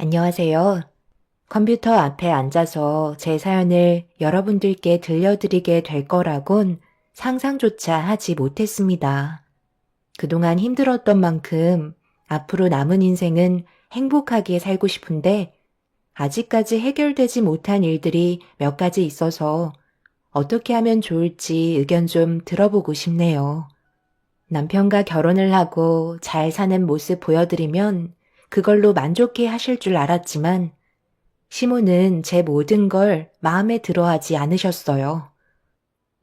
안녕하세요. 컴퓨터 앞에 앉아서 제 사연을 여러분들께 들려드리게 될 거라곤 상상조차 하지 못했습니다. 그동안 힘들었던 만큼 앞으로 남은 인생은 행복하게 살고 싶은데 아직까지 해결되지 못한 일들이 몇 가지 있어서 어떻게 하면 좋을지 의견 좀 들어보고 싶네요. 남편과 결혼을 하고 잘 사는 모습 보여드리면 그걸로 만족해 하실 줄 알았지만 시모는 제 모든 걸 마음에 들어 하지 않으셨어요.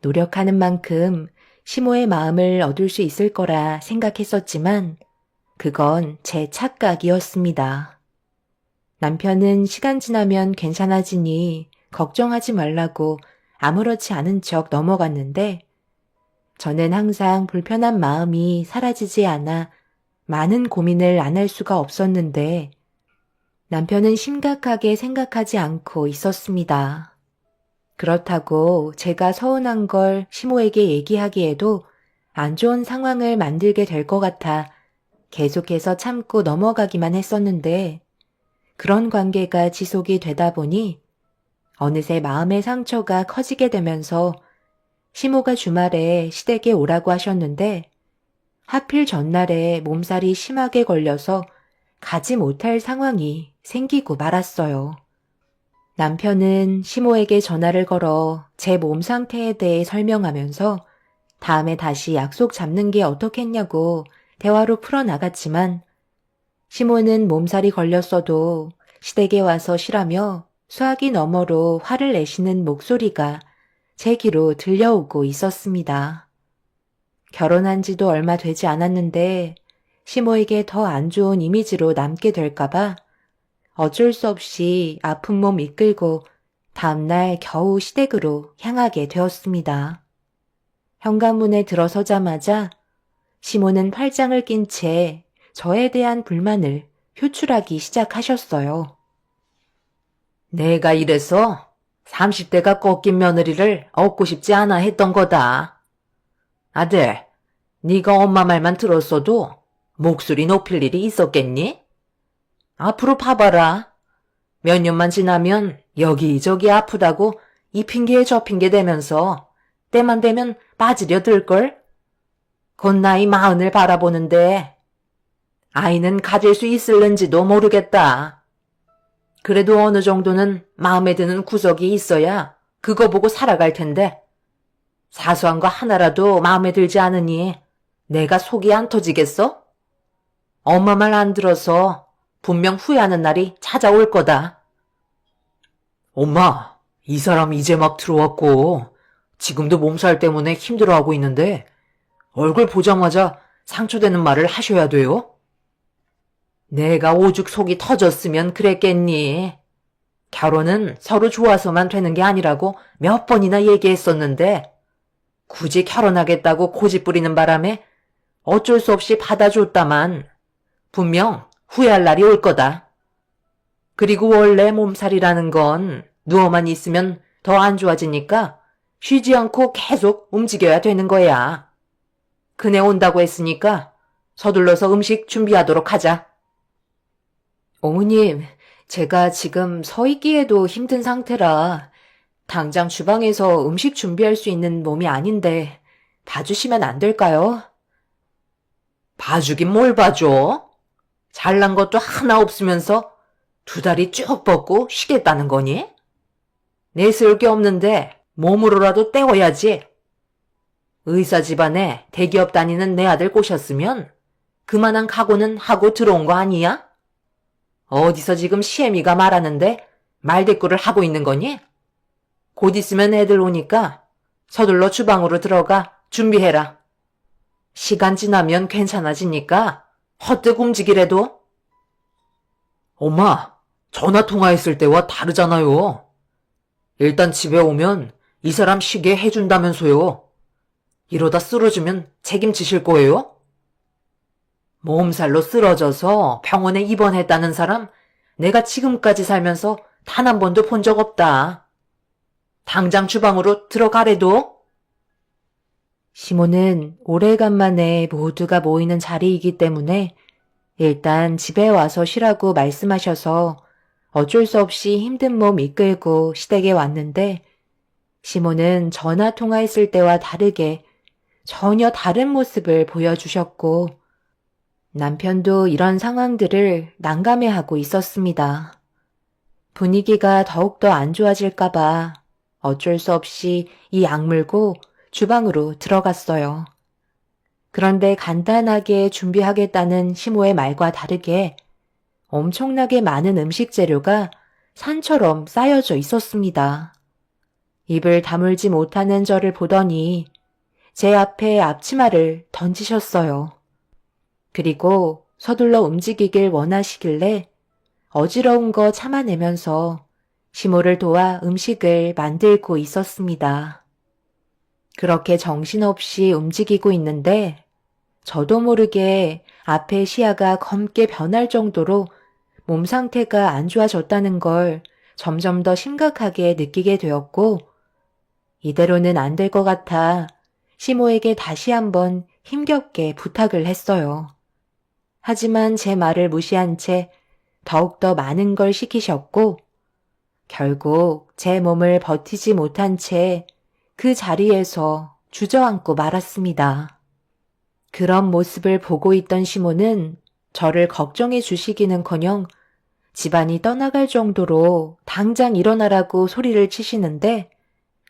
노력하는 만큼 시모의 마음을 얻을 수 있을 거라 생각했었지만 그건 제 착각이었습니다. 남편은 시간 지나면 괜찮아지니 걱정하지 말라고 아무렇지 않은 척 넘어갔는데 저는 항상 불편한 마음이 사라지지 않아 많은 고민을 안 할 수가 없었는데 남편은 심각하게 생각하지 않고 있었습니다. 그렇다고 제가 서운한 걸 시모에게 얘기하기에도 안 좋은 상황을 만들게 될 것 같아 계속해서 참고 넘어가기만 했었는데 그런 관계가 지속이 되다 보니 어느새 마음의 상처가 커지게 되면서 시모가 주말에 시댁에 오라고 하셨는데 하필 전날에 몸살이 심하게 걸려서 가지 못할 상황이 생기고 말았어요. 남편은 시모에게 전화를 걸어 제 몸 상태에 대해 설명하면서 다음에 다시 약속 잡는 게 어떻겠냐고 대화로 풀어나갔지만 시모는 몸살이 걸렸어도 시댁에 와서 쉬라며 수화기 너머로 화를 내시는 목소리가 제 귀로 들려오고 있었습니다. 결혼한 지도 얼마 되지 않았는데 시모에게 더 안 좋은 이미지로 남게 될까봐 어쩔 수 없이 아픈 몸 이끌고 다음날 겨우 시댁으로 향하게 되었습니다. 현관문에 들어서자마자 시모는 팔짱을 낀 채 저에 대한 불만을 표출하기 시작하셨어요. 내가 이래서 30대가 꺾인 며느리를 얻고 싶지 않아 했던 거다. 아들, 네가 엄마 말만 들었어도 목소리 높일 일이 있었겠니? 앞으로 봐봐라. 몇 년만 지나면 여기저기 아프다고 이 핑계에 저 핑계 대면서 때만 되면 빠지려 들걸? 곧 나이 40을 바라보는데 아이는 가질 수 있을는지도 모르겠다. 그래도 어느 정도는 마음에 드는 구석이 있어야 그거 보고 살아갈 텐데 사소한 거 하나라도 마음에 들지 않으니 내가 속이 안 터지겠어? 엄마 말 안 들어서 분명 후회하는 날이 찾아올 거다. 엄마, 이 사람 이제 막 들어왔고 지금도 몸살 때문에 힘들어하고 있는데 얼굴 보자마자 상처되는 말을 하셔야 돼요? 내가 오죽 속이 터졌으면 그랬겠니? 결혼은 서로 좋아서만 되는 게 아니라고 몇 번이나 얘기했었는데 굳이 결혼하겠다고 고집 부리는 바람에 어쩔 수 없이 받아줬다만 분명 후회할 날이 올 거다. 그리고 원래 몸살이라는 건 누워만 있으면 더 안 좋아지니까 쉬지 않고 계속 움직여야 되는 거야. 그네 온다고 했으니까 서둘러서 음식 준비하도록 하자. 어머님, 제가 지금 서 있기에도 힘든 상태라 당장 주방에서 음식 준비할 수 있는 몸이 아닌데 봐주시면 안 될까요? 봐주긴 뭘 봐줘? 잘난 것도 하나 없으면서 두 다리 쭉 뻗고 쉬겠다는 거니? 내세울 게 없는데 몸으로라도 때워야지. 의사 집안에 대기업 다니는 내 아들 꼬셨으면 그만한 각오는 하고 들어온 거 아니야? 어디서 지금 시애미가 말하는데 말대꾸를 하고 있는 거니? 곧 있으면 애들 오니까 서둘러 주방으로 들어가 준비해라. 시간 지나면 괜찮아지니까 헛되고 움직이래도. 엄마, 전화 통화했을 때와 다르잖아요. 일단 집에 오면 이 사람 쉬게 해준다면서요. 이러다 쓰러지면 책임지실 거예요? 몸살로 쓰러져서 병원에 입원했다는 사람 내가 지금까지 살면서 단 한 번도 본 적 없다. 당장 주방으로 들어가래도. 시모는 오래간만에 모두가 모이는 자리이기 때문에 일단 집에 와서 쉬라고 말씀하셔서 어쩔 수 없이 힘든 몸 이끌고 시댁에 왔는데 시모는 전화 통화했을 때와 다르게 전혀 다른 모습을 보여주셨고 남편도 이런 상황들을 난감해하고 있었습니다. 분위기가 더욱더 안 좋아질까봐 어쩔 수 없이 이 악물고 주방으로 들어갔어요. 그런데 간단하게 준비하겠다는 시모의 말과 다르게 엄청나게 많은 음식 재료가 산처럼 쌓여져 있었습니다. 입을 다물지 못하는 저를 보더니 제 앞에 앞치마를 던지셨어요. 그리고 서둘러 움직이길 원하시길래 어지러운 거 참아내면서 시모를 도와 음식을 만들고 있었습니다. 그렇게 정신없이 움직이고 있는데 저도 모르게 앞에 시야가 검게 변할 정도로 몸 상태가 안 좋아졌다는 걸 점점 더 심각하게 느끼게 되었고 이대로는 안 될 것 같아 시모에게 다시 한번 힘겹게 부탁을 했어요. 하지만 제 말을 무시한 채 더욱더 많은 걸 시키셨고 결국 제 몸을 버티지 못한 채 그 자리에서 주저앉고 말았습니다. 그런 모습을 보고 있던 시모는 저를 걱정해 주시기는커녕 집안이 떠나갈 정도로 당장 일어나라고 소리를 치시는데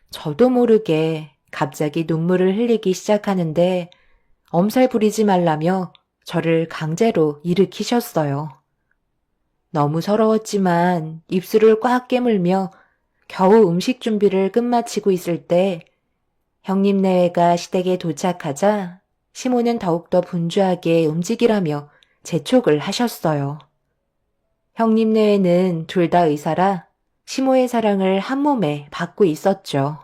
저도 모르게 갑자기 눈물을 흘리기 시작하는데 엄살 부리지 말라며 저를 강제로 일으키셨어요. 너무 서러웠지만 입술을 꽉 깨물며 겨우 음식 준비를 끝마치고 있을 때 형님 내외가 시댁에 도착하자 시모는 더욱더 분주하게 움직이라며 재촉을 하셨어요. 형님 내외는 둘 다 의사라 시모의 사랑을 한 몸에 받고 있었죠.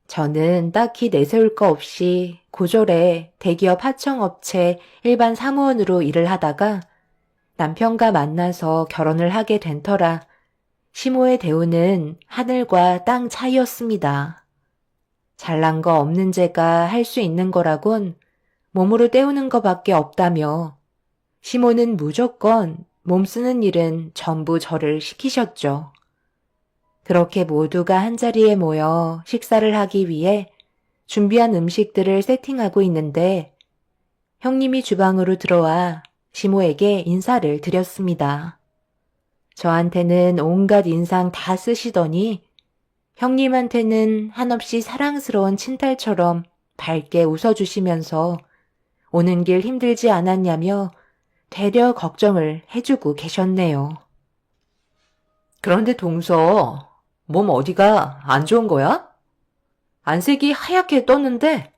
저는 딱히 내세울 거 없이 고졸에 대기업 하청업체 일반 사무원으로 일을 하다가 남편과 만나서 결혼을 하게 된 터라 시모의 대우는 하늘과 땅 차이였습니다. 잘난 거 없는 제가 할 수 있는 거라곤 몸으로 때우는 거밖에 없다며 시모는 무조건 몸 쓰는 일은 전부 저를 시키셨죠. 그렇게 모두가 한자리에 모여 식사를 하기 위해 준비한 음식들을 세팅하고 있는데 형님이 주방으로 들어와 시모에게 인사를 드렸습니다. 저한테는 온갖 인상 다 쓰시더니 형님한테는 한없이 사랑스러운 친딸처럼 밝게 웃어주시면서 오는 길 힘들지 않았냐며 되려 걱정을 해주고 계셨네요. 그런데 동서, 몸 어디가 안 좋은 거야? 안색이 하얗게 떴는데,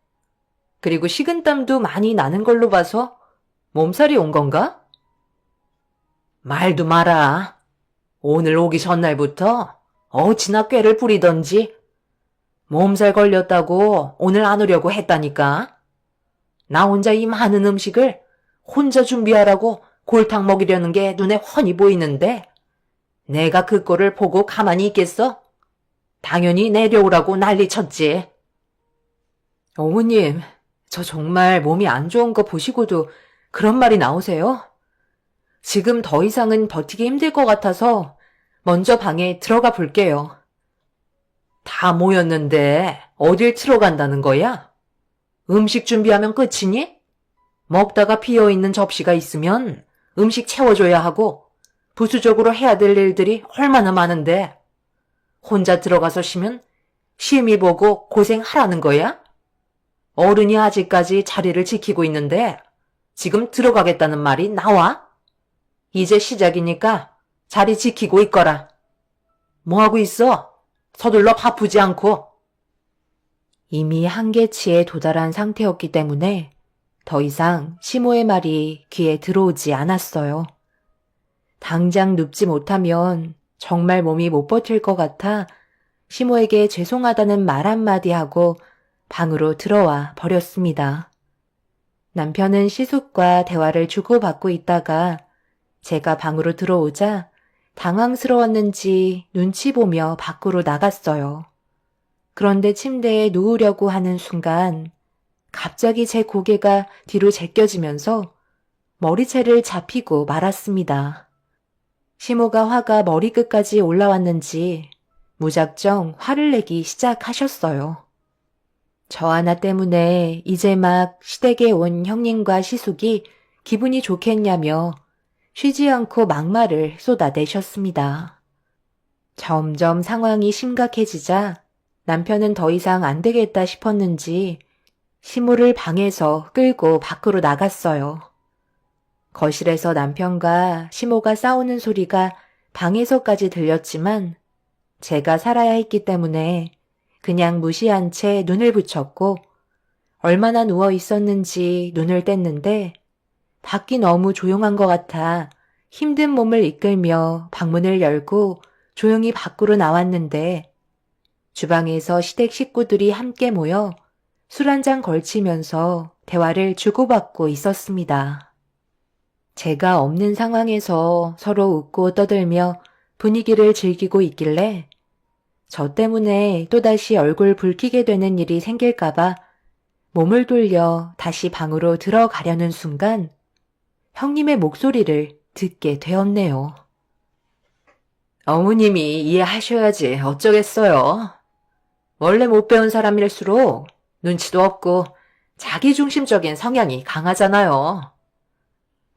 그리고 식은땀도 많이 나는 걸로 봐서 몸살이 온 건가? 말도 마라. 오늘 오기 전날부터 어찌나 꾀를 부리던지 몸살 걸렸다고 오늘 안 오려고 했다니까. 나 혼자 이 많은 음식을 혼자 준비하라고 골탕 먹이려는 게 눈에 훤히 보이는데 내가 그 꼴을 보고 가만히 있겠어? 당연히 내려오라고 난리쳤지. 어머님, 저 정말 몸이 안 좋은 거 보시고도 그런 말이 나오세요? 지금 더 이상은 버티기 힘들 것 같아서 먼저 방에 들어가 볼게요. 다 모였는데 어딜 들어간다는 거야? 음식 준비하면 끝이니? 먹다가 비어있는 접시가 있으면 음식 채워줘야 하고 부수적으로 해야 될 일들이 얼마나 많은데 혼자 들어가서 쉬면 심히 보고 고생하라는 거야? 어른이 아직까지 자리를 지키고 있는데 지금 들어가겠다는 말이 나와? 이제 시작이니까 자리 지키고 있거라. 뭐하고 있어? 서둘러 바쁘지 않고. 이미 한계치에 도달한 상태였기 때문에 더 이상 시모의 말이 귀에 들어오지 않았어요. 당장 눕지 못하면 정말 몸이 못 버틸 것 같아 시모에게 죄송하다는 말 한마디 하고 방으로 들어와 버렸습니다. 남편은 시숙과 대화를 주고받고 있다가 제가 방으로 들어오자 당황스러웠는지 눈치 보며 밖으로 나갔어요. 그런데 침대에 누우려고 하는 순간 갑자기 제 고개가 뒤로 제껴지면서 머리채를 잡히고 말았습니다. 시모가 화가 머리끝까지 올라왔는지 무작정 화를 내기 시작하셨어요. 저 하나 때문에 이제 막 시댁에 온 형님과 시숙이 기분이 좋겠냐며 쉬지 않고 막말을 쏟아내셨습니다. 점점 상황이 심각해지자 남편은 더 이상 안 되겠다 싶었는지 시모를 방에서 끌고 밖으로 나갔어요. 거실에서 남편과 시모가 싸우는 소리가 방에서까지 들렸지만 제가 살아야 했기 때문에 그냥 무시한 채 눈을 붙였고 얼마나 누워 있었는지 눈을 뗐는데 밖이 너무 조용한 것 같아 힘든 몸을 이끌며 방문을 열고 조용히 밖으로 나왔는데 주방에서 시댁 식구들이 함께 모여 술 한 잔 걸치면서 대화를 주고받고 있었습니다. 제가 없는 상황에서 서로 웃고 떠들며 분위기를 즐기고 있길래 저 때문에 또다시 얼굴 붉히게 되는 일이 생길까봐 몸을 돌려 다시 방으로 들어가려는 순간 형님의 목소리를 듣게 되었네요. 어머님이 이해하셔야지 어쩌겠어요. 원래 못 배운 사람일수록 눈치도 없고 자기중심적인 성향이 강하잖아요.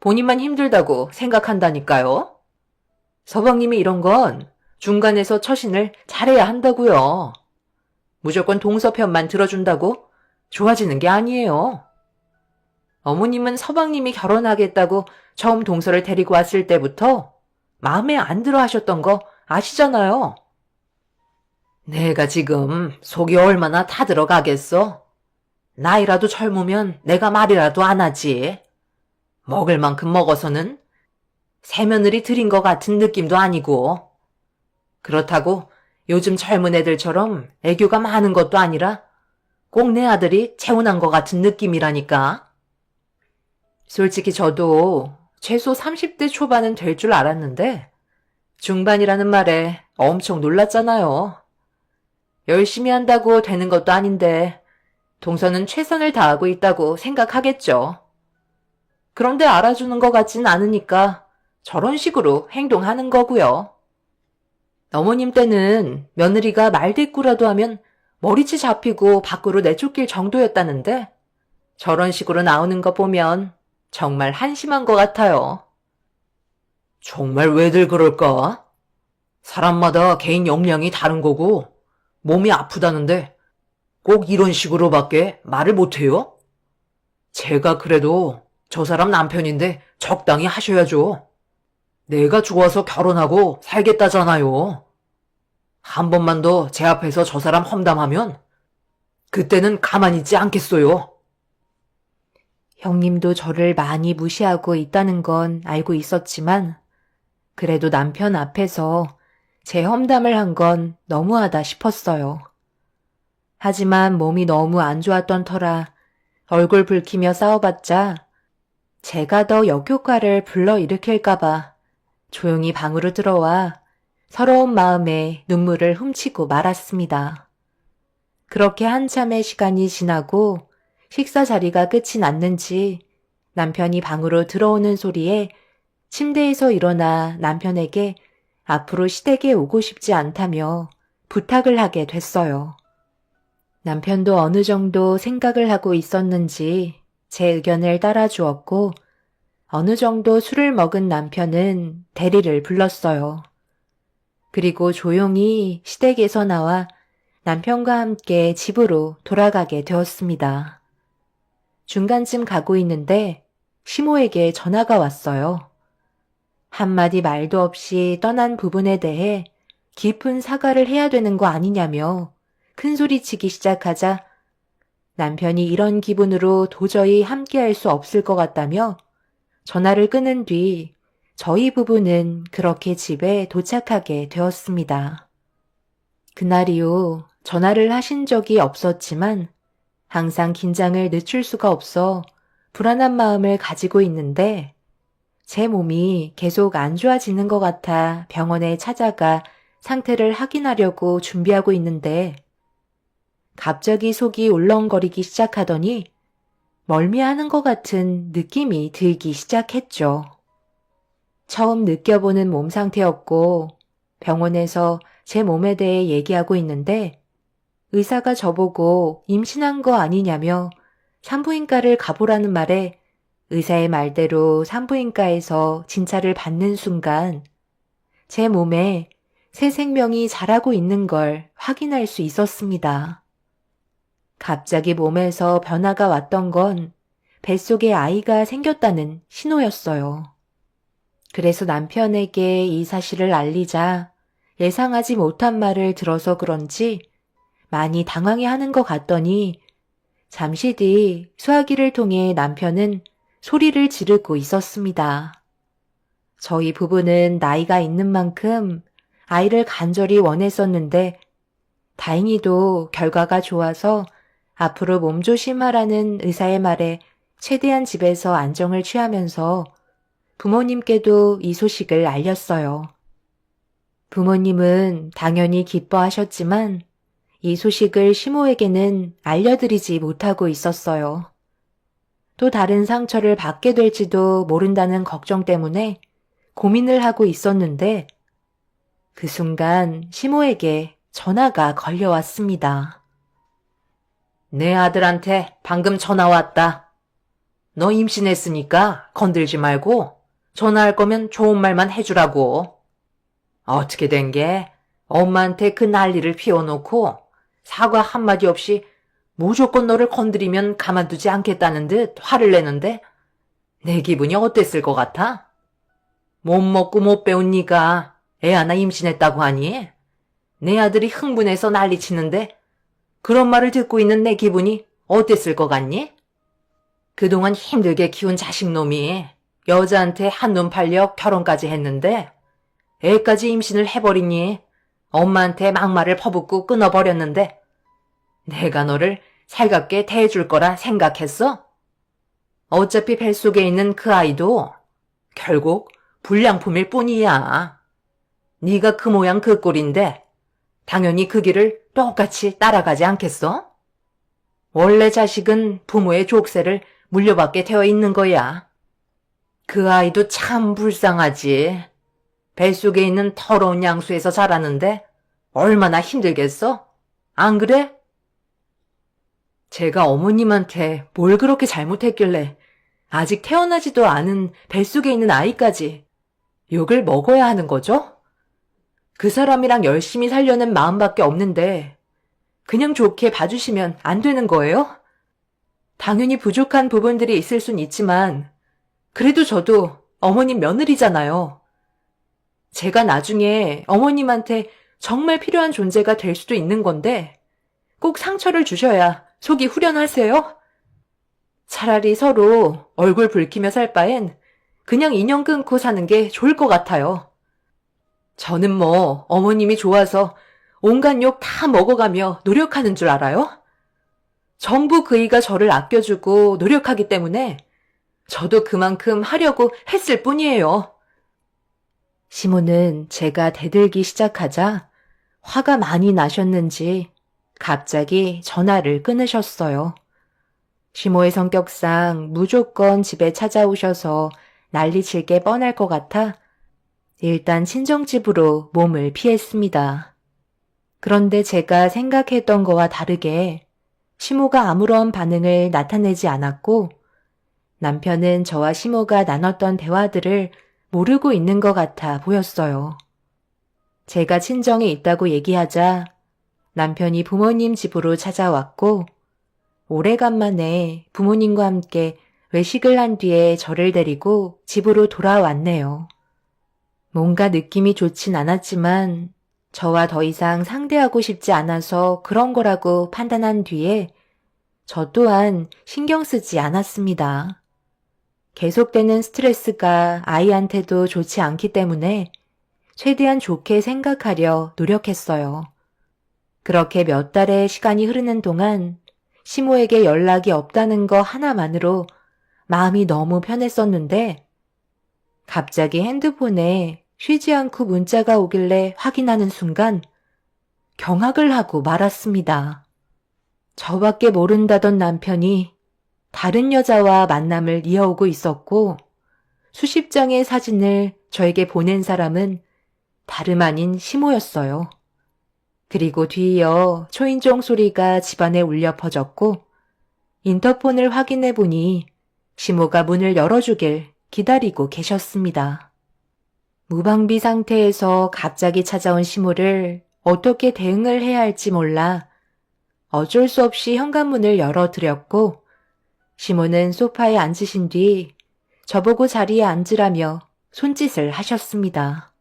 본인만 힘들다고 생각한다니까요. 서방님이 이런 건 중간에서 처신을 잘해야 한다고요. 무조건 동서편만 들어준다고 좋아지는 게 아니에요. 어머님은 서방님이 결혼하겠다고 처음 동서를 데리고 왔을 때부터 마음에 안 들어 하셨던 거 아시잖아요. 내가 지금 속이 얼마나 타들어가겠어? 나이라도 젊으면 내가 말이라도 안 하지. 먹을 만큼 먹어서는 새며느리 들인 것 같은 느낌도 아니고. 그렇다고 요즘 젊은 애들처럼 애교가 많은 것도 아니라 꼭 내 아들이 재혼한 것 같은 느낌이라니까. 솔직히 저도 최소 30대 초반은 될 줄 알았는데 중반이라는 말에 엄청 놀랐잖아요. 열심히 한다고 되는 것도 아닌데 동서는 최선을 다하고 있다고 생각하겠죠. 그런데 알아주는 것 같진 않으니까 저런 식으로 행동하는 거고요. 어머님 때는 며느리가 말대꾸라도 하면 머리채 잡히고 밖으로 내쫓길 정도였다는데 저런 식으로 나오는 거 보면 정말 한심한 것 같아요. 정말 왜들 그럴까? 사람마다 개인 역량이 다른 거고 몸이 아프다는데 꼭 이런 식으로밖에 말을 못해요? 제가 그래도 저 사람 남편인데 적당히 하셔야죠. 내가 좋아서 결혼하고 살겠다잖아요. 한 번만 더 제 앞에서 저 사람 험담하면 그때는 가만히 있지 않겠어요. 형님도 저를 많이 무시하고 있다는 건 알고 있었지만 그래도 남편 앞에서 제 험담을 한 건 너무하다 싶었어요. 하지만 몸이 너무 안 좋았던 터라 얼굴 붉히며 싸워봤자 제가 더 역효과를 불러일으킬까봐 조용히 방으로 들어와 서러운 마음에 눈물을 훔치고 말았습니다. 그렇게 한참의 시간이 지나고 식사 자리가 끝이 났는지 남편이 방으로 들어오는 소리에 침대에서 일어나 남편에게 앞으로 시댁에 오고 싶지 않다며 부탁을 하게 됐어요. 남편도 어느 정도 생각을 하고 있었는지 제 의견을 따라주었고 어느 정도 술을 먹은 남편은 대리를 불렀어요. 그리고 조용히 시댁에서 나와 남편과 함께 집으로 돌아가게 되었습니다. 중간쯤 가고 있는데 시모에게 전화가 왔어요. 한마디 말도 없이 떠난 부분에 대해 깊은 사과를 해야 되는 거 아니냐며 큰소리치기 시작하자 남편이 이런 기분으로 도저히 함께할 수 없을 것 같다며 전화를 끊은 뒤 저희 부부는 그렇게 집에 도착하게 되었습니다. 그날 이후 전화를 하신 적이 없었지만 항상 긴장을 늦출 수가 없어 불안한 마음을 가지고 있는데 제 몸이 계속 안 좋아지는 것 같아 병원에 찾아가 상태를 확인하려고 준비하고 있는데 갑자기 속이 울렁거리기 시작하더니 멀미하는 것 같은 느낌이 들기 시작했죠. 처음 느껴보는 몸 상태였고 병원에서 제 몸에 대해 얘기하고 있는데 의사가 저보고 임신한 거 아니냐며 산부인과를 가보라는 말에 의사의 말대로 산부인과에서 진찰을 받는 순간 제 몸에 새 생명이 자라고 있는 걸 확인할 수 있었습니다. 갑자기 몸에서 변화가 왔던 건 뱃속에 아이가 생겼다는 신호였어요. 그래서 남편에게 이 사실을 알리자 예상하지 못한 말을 들어서 그런지 많이 당황해하는 것 같더니 잠시 뒤 수화기를 통해 남편은 소리를 지르고 있었습니다. 저희 부부는 나이가 있는 만큼 아이를 간절히 원했었는데 다행히도 결과가 좋아서 앞으로 몸조심하라는 의사의 말에 최대한 집에서 안정을 취하면서 부모님께도 이 소식을 알렸어요. 부모님은 당연히 기뻐하셨지만 이 소식을 시모에게는 알려드리지 못하고 있었어요. 또 다른 상처를 받게 될지도 모른다는 걱정 때문에 고민을 하고 있었는데 그 순간 시모에게 전화가 걸려왔습니다. 내 아들한테 방금 전화 왔다. 너 임신했으니까 건들지 말고 전화할 거면 좋은 말만 해주라고. 어떻게 된 게 엄마한테 그 난리를 피워놓고 사과 한마디 없이 무조건 너를 건드리면 가만두지 않겠다는 듯 화를 내는데 내 기분이 어땠을 것 같아? 못 먹고 못 배운 네가 애 하나 임신했다고 하니? 내 아들이 흥분해서 난리치는데 그런 말을 듣고 있는 내 기분이 어땠을 것 같니? 그동안 힘들게 키운 자식놈이 여자한테 한눈 팔려 결혼까지 했는데 애까지 임신을 해버리니 엄마한테 막말을 퍼붓고 끊어버렸는데 내가 너를 살갑게 대해줄 거라 생각했어? 어차피 뱃속에 있는 그 아이도 결국 불량품일 뿐이야. 네가 그 모양 그 꼴인데 당연히 그 길을 똑같이 따라가지 않겠어? 원래 자식은 부모의 족쇄를 물려받게 되어 있는 거야. 그 아이도 참 불쌍하지. 뱃속에 있는 더러운 양수에서 자라는데 얼마나 힘들겠어? 안 그래? 제가 어머님한테 뭘 그렇게 잘못했길래 아직 태어나지도 않은 뱃속에 있는 아이까지 욕을 먹어야 하는 거죠? 그 사람이랑 열심히 살려는 마음밖에 없는데 그냥 좋게 봐주시면 안 되는 거예요? 당연히 부족한 부분들이 있을 순 있지만 그래도 저도 어머님 며느리잖아요. 제가 나중에 어머님한테 정말 필요한 존재가 될 수도 있는 건데 꼭 상처를 주셔야 속이 후련하세요? 차라리 서로 얼굴 붉히며 살 바엔 그냥 인연 끊고 사는 게 좋을 것 같아요. 저는 뭐 어머님이 좋아서 온갖 욕 다 먹어가며 노력하는 줄 알아요? 전부 그이가 저를 아껴주고 노력하기 때문에 저도 그만큼 하려고 했을 뿐이에요. 시모는 제가 대들기 시작하자 화가 많이 나셨는지 갑자기 전화를 끊으셨어요. 시모의 성격상 무조건 집에 찾아오셔서 난리칠 게 뻔할 것 같아 일단 친정집으로 몸을 피했습니다. 그런데 제가 생각했던 거와 다르게 시모가 아무런 반응을 나타내지 않았고 남편은 저와 시모가 나눴던 대화들을 모르고 있는 것 같아 보였어요. 제가 친정에 있다고 얘기하자 남편이 부모님 집으로 찾아왔고 오래간만에 부모님과 함께 외식을 한 뒤에 저를 데리고 집으로 돌아왔네요. 뭔가 느낌이 좋진 않았지만 저와 더 이상 상대하고 싶지 않아서 그런 거라고 판단한 뒤에 저 또한 신경 쓰지 않았습니다. 계속되는 스트레스가 아이한테도 좋지 않기 때문에 최대한 좋게 생각하려 노력했어요. 그렇게 몇 달의 시간이 흐르는 동안 시모에게 연락이 없다는 거 하나만으로 마음이 너무 편했었는데 갑자기 핸드폰에 쉬지 않고 문자가 오길래 확인하는 순간 경악을 하고 말았습니다. 저밖에 모른다던 남편이 다른 여자와 만남을 이어오고 있었고 수십 장의 사진을 저에게 보낸 사람은 다름 아닌 시모였어요. 그리고 뒤이어 초인종 소리가 집안에 울려 퍼졌고 인터폰을 확인해 보니 시모가 문을 열어주길 기다리고 계셨습니다. 무방비 상태에서 갑자기 찾아온 시모를 어떻게 대응을 해야 할지 몰라 어쩔 수 없이 현관문을 열어드렸고 시모는 소파에 앉으신 뒤 저보고 자리에 앉으라며 손짓을 하셨습니다.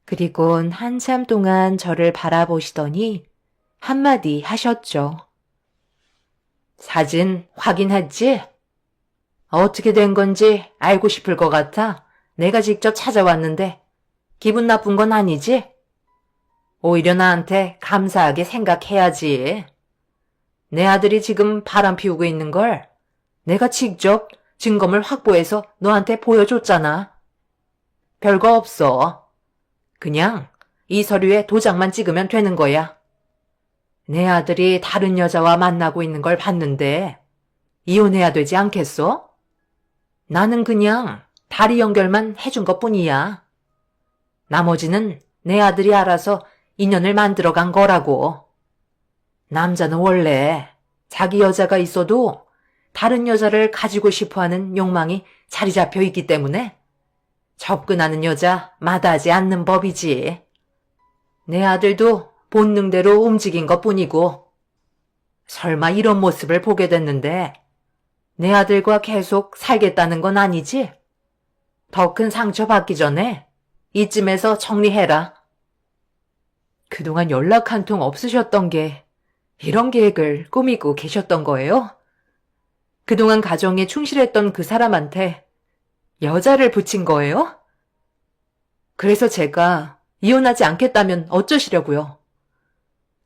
그리곤 한참 동안 저를 바라보시더니 한마디 하셨죠. 사진 확인했지? 어떻게 된 건지 알고 싶을 것 같아 내가 직접 찾아왔는데 기분 나쁜 건 아니지? 오히려 나한테 감사하게 생각해야지. 내 아들이 지금 바람 피우고 있는 걸 내가 직접 증거물 확보해서 너한테 보여줬잖아. 별거 없어. 그냥 이 서류에 도장만 찍으면 되는 거야. 내 아들이 다른 여자와 만나고 있는 걸 봤는데 이혼해야 되지 않겠어? 나는 그냥 다리 연결만 해준 것뿐이야. 나머지는 내 아들이 알아서 인연을 만들어간 거라고. 남자는 원래 자기 여자가 있어도 다른 여자를 가지고 싶어하는 욕망이 자리 잡혀 있기 때문에 접근하는 여자 마다하지 않는 법이지. 내 아들도 본능대로 움직인 것뿐이고 설마 이런 모습을 보게 됐는데 내 아들과 계속 살겠다는 건 아니지? 더 큰 상처 받기 전에 이쯤에서 정리해라. 그동안 연락 한 통 없으셨던 게 이런 계획을 꾸미고 계셨던 거예요? 그동안 가정에 충실했던 그 사람한테 여자를 붙인 거예요? 그래서 제가 이혼하지 않겠다면 어쩌시려고요?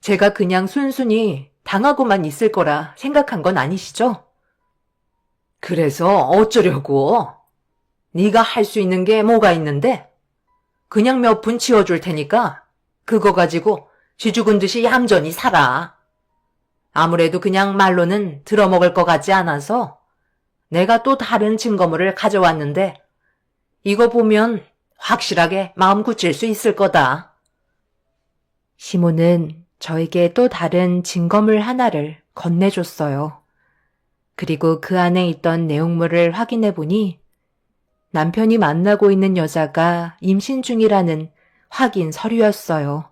제가 그냥 순순히 당하고만 있을 거라 생각한 건 아니시죠? 그래서 어쩌려고? 네가 할 수 있는 게 뭐가 있는데? 그냥 몇 푼 지어줄 테니까 그거 가지고 쥐 죽은 듯이 얌전히 살아. 아무래도 그냥 말로는 들어먹을 것 같지 않아서 내가 또 다른 증거물을 가져왔는데 이거 보면 확실하게 마음 굳힐 수 있을 거다. 시모는 저에게 또 다른 증거물 하나를 건네줬어요. 그리고 그 안에 있던 내용물을 확인해 보니 남편이 만나고 있는 여자가 임신 중이라는 확인 서류였어요.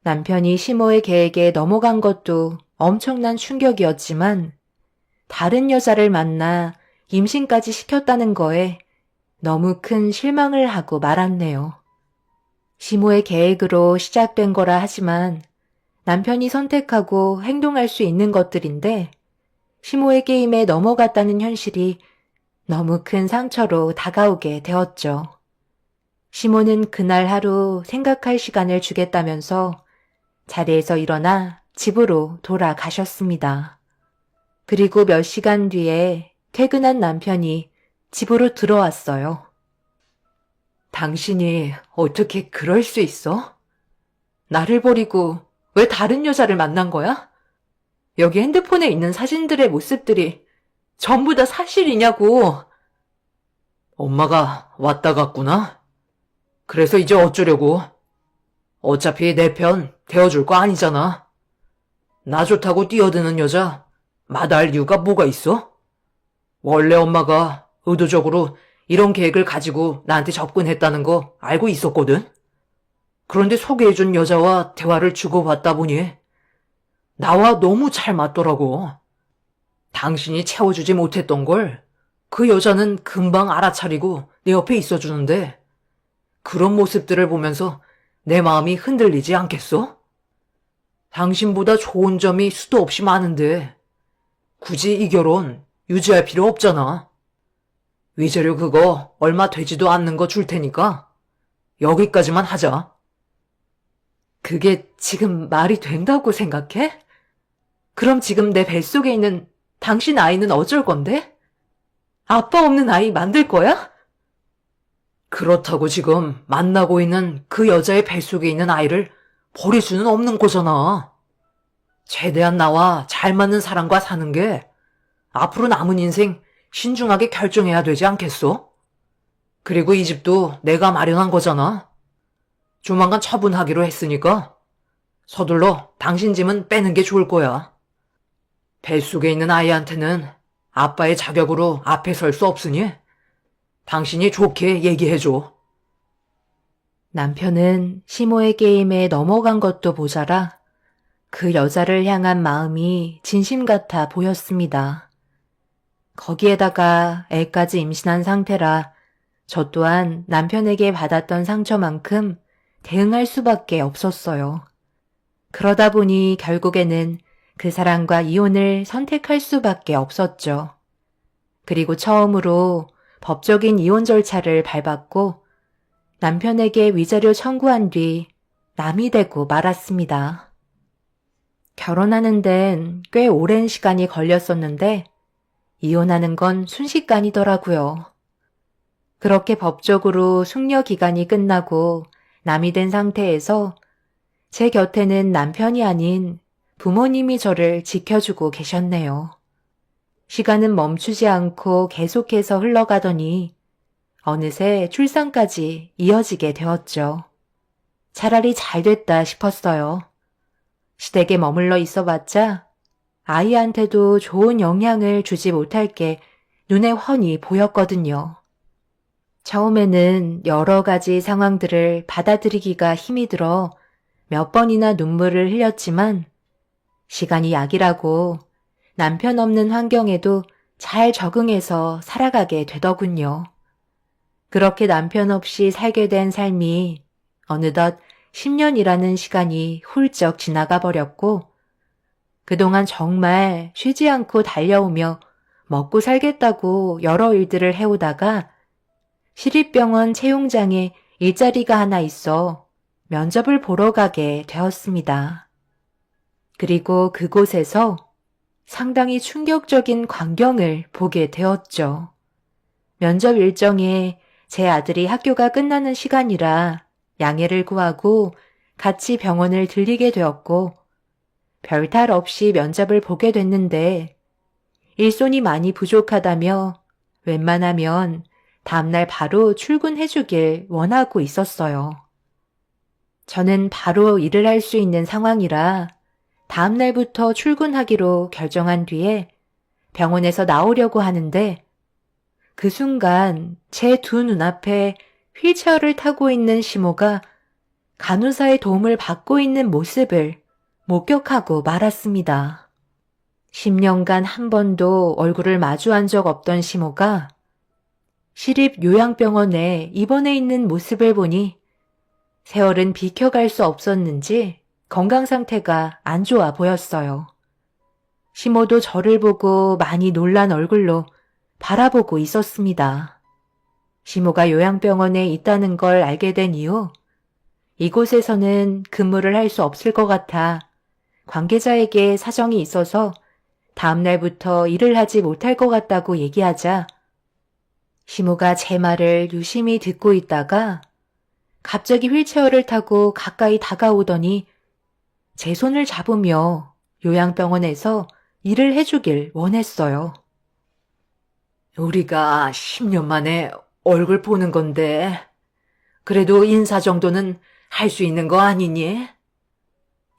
남편이 시모의 계획에 넘어간 것도 엄청난 충격이었지만 다른 여자를 만나 임신까지 시켰다는 거에 너무 큰 실망을 하고 말았네요. 시모의 계획으로 시작된 거라 하지만 남편이 선택하고 행동할 수 있는 것들인데 시모의 게임에 넘어갔다는 현실이 너무 큰 상처로 다가오게 되었죠. 시모는 그날 하루 생각할 시간을 주겠다면서 자리에서 일어나 집으로 돌아가셨습니다. 그리고 몇 시간 뒤에 퇴근한 남편이 집으로 들어왔어요. 당신이 어떻게 그럴 수 있어? 나를 버리고 왜 다른 여자를 만난 거야? 여기 핸드폰에 있는 사진들의 모습들이 전부 다 사실이냐고. 엄마가 왔다 갔구나. 그래서 이제 어쩌려고. 어차피 내 편 대어줄 거 아니잖아. 나 좋다고 뛰어드는 여자 마다할 이유가 뭐가 있어? 원래 엄마가 의도적으로 이런 계획을 가지고 나한테 접근했다는 거 알고 있었거든. 그런데 소개해준 여자와 대화를 주고받다 보니 나와 너무 잘 맞더라고. 당신이 채워주지 못했던 걸 그 여자는 금방 알아차리고 내 옆에 있어주는데 그런 모습들을 보면서 내 마음이 흔들리지 않겠어? 당신보다 좋은 점이 수도 없이 많은데 굳이 이 결혼 유지할 필요 없잖아. 위자료 그거 얼마 되지도 않는 거 줄 테니까 여기까지만 하자. 그게 지금 말이 된다고 생각해? 그럼 지금 내 뱃속에 있는 당신 아이는 어쩔 건데? 아빠 없는 아이 만들 거야? 그렇다고 지금 만나고 있는 그 여자의 뱃속에 있는 아이를 버릴 수는 없는 거잖아. 최대한 나와 잘 맞는 사람과 사는 게 앞으로 남은 인생 신중하게 결정해야 되지 않겠어? 그리고 이 집도 내가 마련한 거잖아. 조만간 처분하기로 했으니까 서둘러 당신 짐은 빼는 게 좋을 거야. 뱃속에 있는 아이한테는 아빠의 자격으로 앞에 설 수 없으니 당신이 좋게 얘기해줘. 남편은 시모의 게임에 넘어간 것도 모자라 그 여자를 향한 마음이 진심 같아 보였습니다. 거기에다가 애까지 임신한 상태라 저 또한 남편에게 받았던 상처만큼 대응할 수밖에 없었어요. 그러다 보니 결국에는 그 사람과 이혼을 선택할 수밖에 없었죠. 그리고 처음으로 법적인 이혼 절차를 밟았고 남편에게 위자료 청구한 뒤 남이 되고 말았습니다. 결혼하는 데는 꽤 오랜 시간이 걸렸었는데 이혼하는 건 순식간이더라고요. 그렇게 법적으로 숙려 기간이 끝나고 남이 된 상태에서 제 곁에는 남편이 아닌 부모님이 저를 지켜주고 계셨네요. 시간은 멈추지 않고 계속해서 흘러가더니 어느새 출산까지 이어지게 되었죠. 차라리 잘 됐다 싶었어요. 시댁에 머물러 있어봤자 아이한테도 좋은 영향을 주지 못할 게 눈에 훤히 보였거든요. 처음에는 여러 가지 상황들을 받아들이기가 힘이 들어 몇 번이나 눈물을 흘렸지만 시간이 약이라고 남편 없는 환경에도 잘 적응해서 살아가게 되더군요. 그렇게 남편 없이 살게 된 삶이 어느덧 10년이라는 시간이 훌쩍 지나가 버렸고 그동안 정말 쉬지 않고 달려오며 먹고 살겠다고 여러 일들을 해오다가 시립병원 채용장에 일자리가 하나 있어 면접을 보러 가게 되었습니다. 그리고 그곳에서 상당히 충격적인 광경을 보게 되었죠. 면접 일정에 제 아들이 학교가 끝나는 시간이라 양해를 구하고 같이 병원을 들리게 되었고 별탈 없이 면접을 보게 됐는데 일손이 많이 부족하다며 웬만하면 다음날 바로 출근해주길 원하고 있었어요. 저는 바로 일을 할 수 있는 상황이라 다음날부터 출근하기로 결정한 뒤에 병원에서 나오려고 하는데 그 순간 제 두 눈앞에 휠체어를 타고 있는 시모가 간호사의 도움을 받고 있는 모습을 목격하고 말았습니다. 10년간 한 번도 얼굴을 마주한 적 없던 시모가 시립 요양병원에 입원해 있는 모습을 보니 세월은 비켜갈 수 없었는지 건강 상태가 안 좋아 보였어요. 시모도 저를 보고 많이 놀란 얼굴로 바라보고 있었습니다. 시모가 요양병원에 있다는 걸 알게 된 이후 이곳에서는 근무를 할 수 없을 것 같아 관계자에게 사정이 있어서 다음 날부터 일을 하지 못할 것 같다고 얘기하자 시모가 제 말을 유심히 듣고 있다가 갑자기 휠체어를 타고 가까이 다가오더니 제 손을 잡으며 요양병원에서 일을 해주길 원했어요. 우리가 10년 만에 얼굴 보는 건데 그래도 인사 정도는 할 수 있는 거 아니니?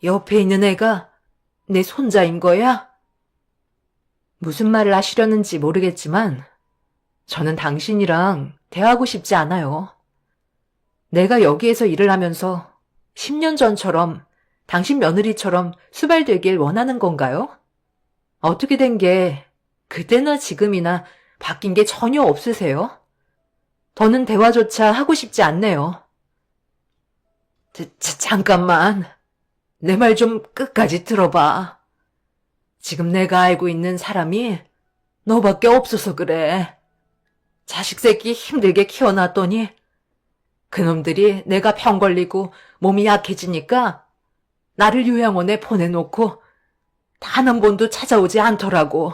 옆에 있는 애가 내 손자인 거야? 무슨 말을 하시려는지 모르겠지만 저는 당신이랑 대화하고 싶지 않아요. 내가 여기에서 일을 하면서 10년 전처럼 당신 며느리처럼 수발되길 원하는 건가요? 어떻게 된 게 그때나 지금이나 바뀐 게 전혀 없으세요? 더는 대화조차 하고 싶지 않네요. 잠깐만. 내 말 좀 끝까지 들어봐. 지금 내가 알고 있는 사람이 너밖에 없어서 그래. 자식 새끼 힘들게 키워놨더니 그놈들이 내가 병 걸리고 몸이 약해지니까 나를 요양원에 보내놓고 단 한 번도 찾아오지 않더라고.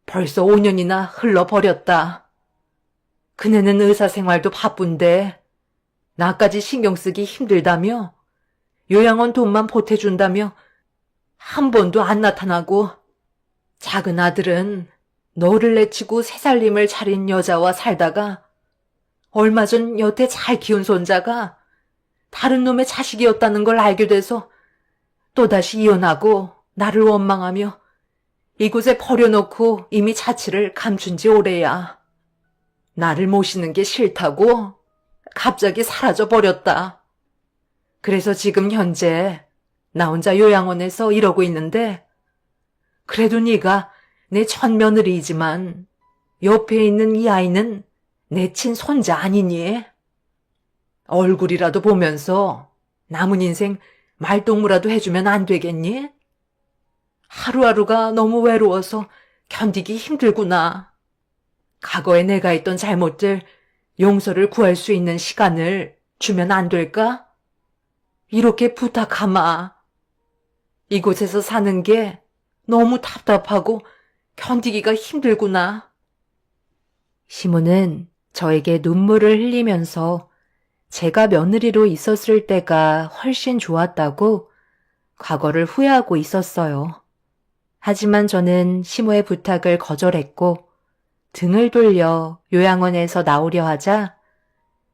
벌써 5년이나 흘러버렸다. 그네는 의사 생활도 바쁜데 나까지 신경 쓰기 힘들다며 요양원 돈만 보태준다며 한 번도 안 나타나고 작은 아들은 너를 내치고 새살림을 차린 여자와 살다가 얼마 전 여태 잘 키운 손자가 다른 놈의 자식이었다는 걸 알게 돼서 또다시 이혼하고 나를 원망하며 이곳에 버려놓고 이미 자취를 감춘 지 오래야. 나를 모시는 게 싫다고 갑자기 사라져 버렸다. 그래서 지금 현재 나 혼자 요양원에서 이러고 있는데, 그래도 네가 내 첫며느리이지만 옆에 있는 이 아이는 내 친손자 아니니? 얼굴이라도 보면서 남은 인생 말동무라도 해주면 안 되겠니? 하루하루가 너무 외로워서 견디기 힘들구나. 과거에 내가 했던 잘못들 용서를 구할 수 있는 시간을 주면 안 될까? 이렇게 부탁하마. 이곳에서 사는 게 너무 답답하고 견디기가 힘들구나. 시모는 저에게 눈물을 흘리면서 제가 며느리로 있었을 때가 훨씬 좋았다고 과거를 후회하고 있었어요. 하지만 저는 시모의 부탁을 거절했고 등을 돌려 요양원에서 나오려 하자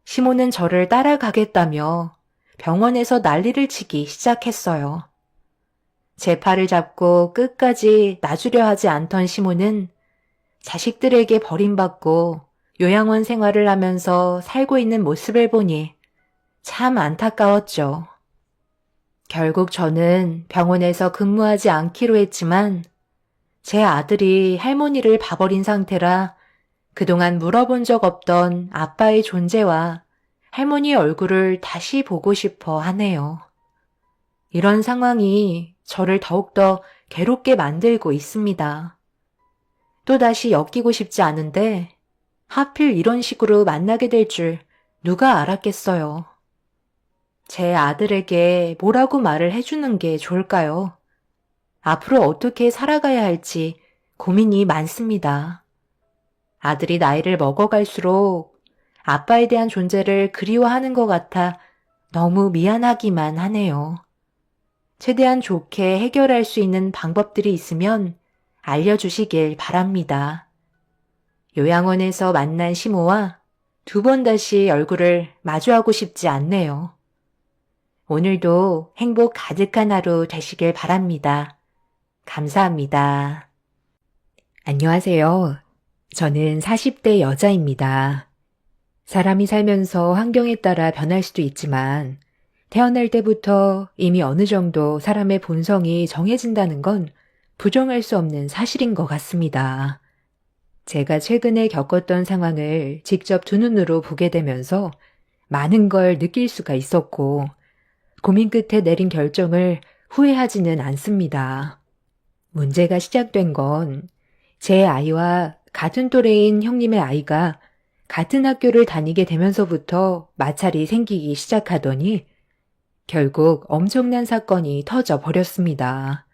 시모는 저를 따라가겠다며 병원에서 난리를 치기 시작했어요. 제 팔을 잡고 끝까지 놔주려 하지 않던 시모는 자식들에게 버림받고 요양원 생활을 하면서 살고 있는 모습을 보니 참 안타까웠죠. 결국 저는 병원에서 근무하지 않기로 했지만 제 아들이 할머니를 봐버린 상태라 그동안 물어본 적 없던 아빠의 존재와 할머니의 얼굴을 다시 보고 싶어 하네요. 이런 상황이 저를 더욱더 괴롭게 만들고 있습니다. 또다시 엮이고 싶지 않은데 하필 이런 식으로 만나게 될 줄 누가 알았겠어요. 제 아들에게 뭐라고 말을 해주는 게 좋을까요? 앞으로 어떻게 살아가야 할지 고민이 많습니다. 아들이 나이를 먹어갈수록 아빠에 대한 존재를 그리워하는 것 같아 너무 미안하기만 하네요. 최대한 좋게 해결할 수 있는 방법들이 있으면 알려주시길 바랍니다. 요양원에서 만난 시모와 두 번 다시 얼굴을 마주하고 싶지 않네요. 오늘도 행복 가득한 하루 되시길 바랍니다. 감사합니다. 안녕하세요. 저는 40대 여자입니다. 사람이 살면서 환경에 따라 변할 수도 있지만 태어날 때부터 이미 어느 정도 사람의 본성이 정해진다는 건 부정할 수 없는 사실인 것 같습니다. 제가 최근에 겪었던 상황을 직접 두 눈으로 보게 되면서 많은 걸 느낄 수가 있었고 고민 끝에 내린 결정을 후회하지는 않습니다. 문제가 시작된 건 제 아이와 같은 또래인 형님의 아이가 같은 학교를 다니게 되면서부터 마찰이 생기기 시작하더니 결국 엄청난 사건이 터져 버렸습니다.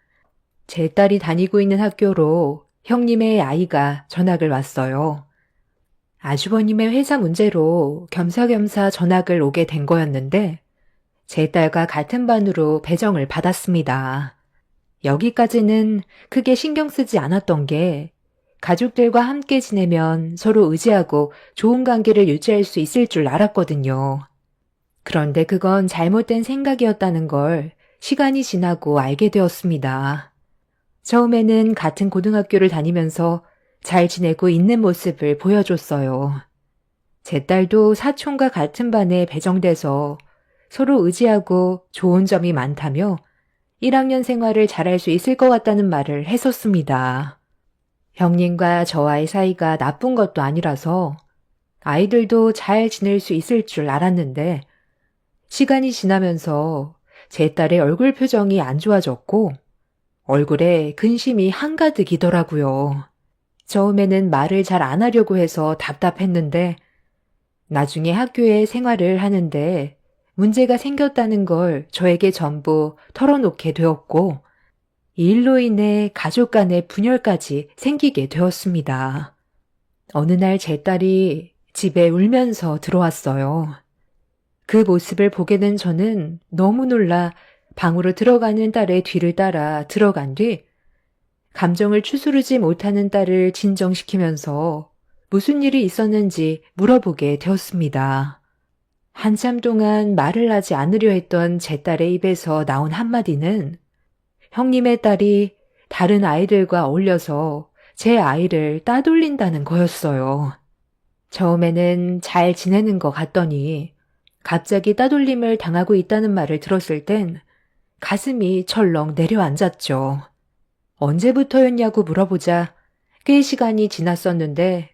제 딸이 다니고 있는 학교로 형님의 아이가 전학을 왔어요. 아주버님의 회사 문제로 겸사겸사 전학을 오게 된 거였는데 제 딸과 같은 반으로 배정을 받았습니다. 여기까지는 크게 신경 쓰지 않았던 게 가족들과 함께 지내면 서로 의지하고 좋은 관계를 유지할 수 있을 줄 알았거든요. 그런데 그건 잘못된 생각이었다는 걸 시간이 지나고 알게 되었습니다. 처음에는 같은 고등학교를 다니면서 잘 지내고 있는 모습을 보여줬어요. 제 딸도 사촌과 같은 반에 배정돼서 서로 의지하고 좋은 점이 많다며 1학년 생활을 잘할 수 있을 것 같다는 말을 했었습니다. 형님과 저와의 사이가 나쁜 것도 아니라서 아이들도 잘 지낼 수 있을 줄 알았는데 시간이 지나면서 제 딸의 얼굴 표정이 안 좋아졌고 얼굴에 근심이 한가득이더라고요. 처음에는 말을 잘 안 하려고 해서 답답했는데 나중에 학교에 생활을 하는데 문제가 생겼다는 걸 저에게 전부 털어놓게 되었고 이 일로 인해 가족 간의 분열까지 생기게 되었습니다. 어느 날 제 딸이 집에 울면서 들어왔어요. 그 모습을 보게 된 저는 너무 놀라 방으로 들어가는 딸의 뒤를 따라 들어간 뒤 감정을 추스르지 못하는 딸을 진정시키면서 무슨 일이 있었는지 물어보게 되었습니다. 한참 동안 말을 하지 않으려 했던 제 딸의 입에서 나온 한마디는 형님의 딸이 다른 아이들과 어울려서 제 아이를 따돌린다는 거였어요. 처음에는 잘 지내는 것 같더니 갑자기 따돌림을 당하고 있다는 말을 들었을 땐 가슴이 철렁 내려앉았죠. 언제부터였냐고 물어보자 꽤 시간이 지났었는데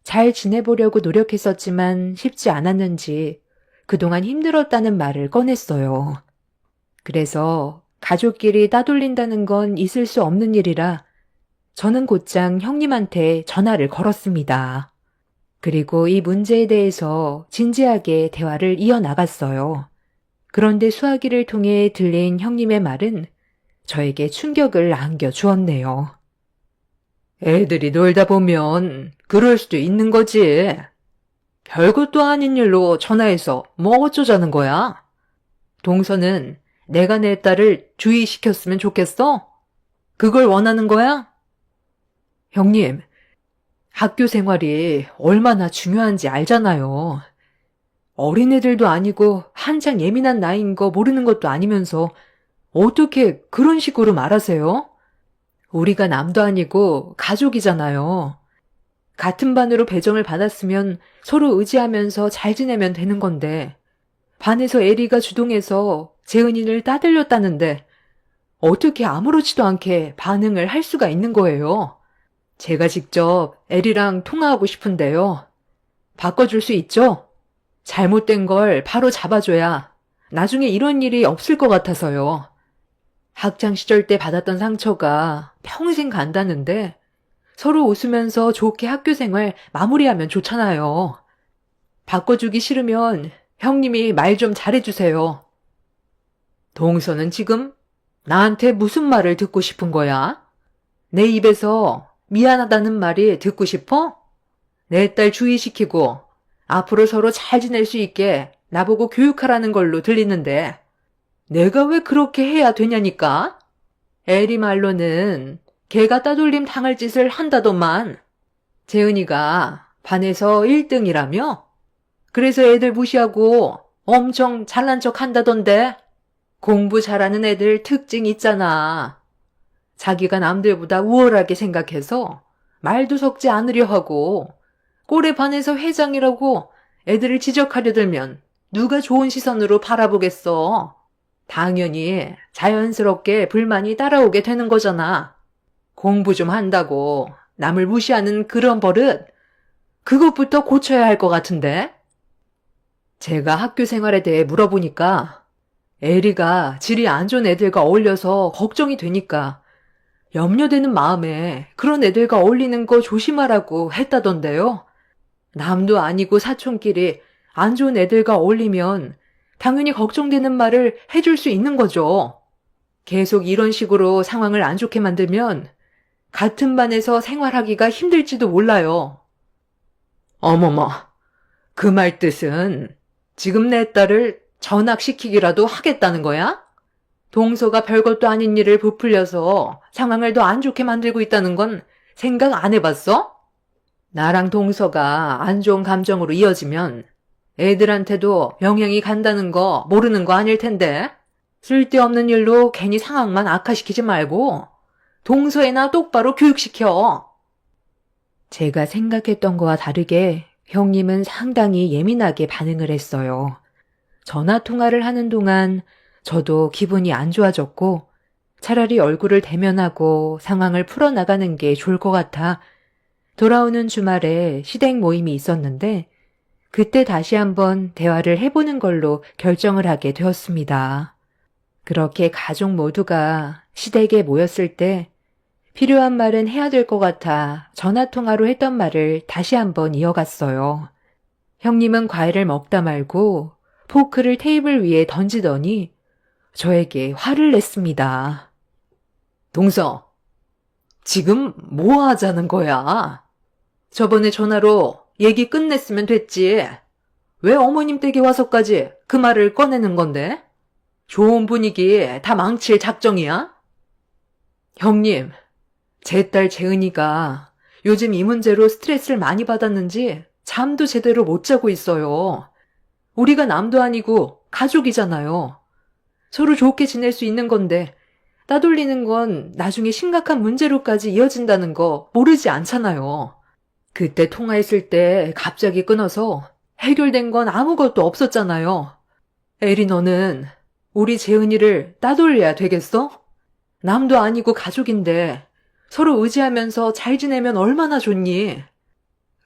잘 지내보려고 노력했었지만 쉽지 않았는지 그동안 힘들었다는 말을 꺼냈어요. 그래서 가족끼리 따돌린다는 건 있을 수 없는 일이라 저는 곧장 형님한테 전화를 걸었습니다. 그리고 이 문제에 대해서 진지하게 대화를 이어나갔어요. 그런데 수화기를 통해 들린 형님의 말은 저에게 충격을 안겨주었네요. 애들이 놀다 보면 그럴 수도 있는 거지. 별것도 아닌 일로 전화해서 뭐 어쩌자는 거야? 동서는 내가 내 딸을 주의시켰으면 좋겠어? 그걸 원하는 거야? 형님, 학교 생활이 얼마나 중요한지 알잖아요. 어린애들도 아니고 한창 예민한 나이인 거 모르는 것도 아니면서 어떻게 그런 식으로 말하세요? 우리가 남도 아니고 가족이잖아요. 같은 반으로 배정을 받았으면 서로 의지하면서 잘 지내면 되는 건데 반에서 에리가 주동해서 재은이를 따돌렸다는데 어떻게 아무렇지도 않게 반응을 할 수가 있는 거예요. 제가 직접 에리랑 통화하고 싶은데요. 바꿔줄 수 있죠? 잘못된 걸 바로 잡아줘야 나중에 이런 일이 없을 것 같아서요. 학창시절 때 받았던 상처가 평생 간다는데 서로 웃으면서 좋게 학교 생활 마무리하면 좋잖아요. 바꿔주기 싫으면 형님이 말 좀 잘해주세요. 동서는 지금 나한테 무슨 말을 듣고 싶은 거야? 내 입에서 미안하다는 말이 듣고 싶어? 내 딸 주의시키고 앞으로 서로 잘 지낼 수 있게 나보고 교육하라는 걸로 들리는데 내가 왜 그렇게 해야 되냐니까? 에리 말로는 걔가 따돌림 당할 짓을 한다더만. 재은이가 반에서 1등이라며? 그래서 애들 무시하고 엄청 잘난 척 한다던데? 공부 잘하는 애들 특징 있잖아. 자기가 남들보다 우월하게 생각해서 말도 섞지 않으려 하고 꼴에 반해서 회장이라고 애들을 지적하려 들면 누가 좋은 시선으로 바라보겠어. 당연히 자연스럽게 불만이 따라오게 되는 거잖아. 공부 좀 한다고 남을 무시하는 그런 버릇, 그것부터 고쳐야 할 것 같은데? 제가 학교 생활에 대해 물어보니까 에리가 질이 안 좋은 애들과 어울려서 걱정이 되니까 염려되는 마음에 그런 애들과 어울리는 거 조심하라고 했다던데요. 남도 아니고 사촌끼리 안 좋은 애들과 어울리면 당연히 걱정되는 말을 해줄 수 있는 거죠. 계속 이런 식으로 상황을 안 좋게 만들면 같은 반에서 생활하기가 힘들지도 몰라요. 어머머, 그 말 뜻은 지금 내 딸을 전학시키기라도 하겠다는 거야? 동서가 별것도 아닌 일을 부풀려서 상황을 더 안 좋게 만들고 있다는 건 생각 안 해봤어? 나랑 동서가 안 좋은 감정으로 이어지면 애들한테도 영향이 간다는 거 모르는 거 아닐 텐데 쓸데없는 일로 괜히 상황만 악화시키지 말고 동서애나 똑바로 교육시켜. 제가 생각했던 거와 다르게 형님은 상당히 예민하게 반응을 했어요. 전화 통화를 하는 동안 저도 기분이 안 좋아졌고 차라리 얼굴을 대면하고 상황을 풀어나가는 게 좋을 것 같아 돌아오는 주말에 시댁 모임이 있었는데 그때 다시 한번 대화를 해보는 걸로 결정을 하게 되었습니다. 그렇게 가족 모두가 시댁에 모였을 때 필요한 말은 해야 될 것 같아 전화통화로 했던 말을 다시 한번 이어갔어요. 형님은 과일을 먹다 말고 포크를 테이블 위에 던지더니 저에게 화를 냈습니다. 동서, 지금 뭐 하자는 거야? 저번에 전화로 얘기 끝냈으면 됐지. 왜 어머님 댁에 와서까지 그 말을 꺼내는 건데? 좋은 분위기 다 망칠 작정이야? 형님, 제 딸 재은이가 요즘 이 문제로 스트레스를 많이 받았는지 잠도 제대로 못 자고 있어요. 우리가 남도 아니고 가족이잖아요. 서로 좋게 지낼 수 있는 건데 따돌리는 건 나중에 심각한 문제로까지 이어진다는 거 모르지 않잖아요. 그때 통화했을 때 갑자기 끊어서 해결된 건 아무것도 없었잖아요. 에리, 너는 우리 재은이를 따돌려야 되겠어? 남도 아니고 가족인데 서로 의지하면서 잘 지내면 얼마나 좋니?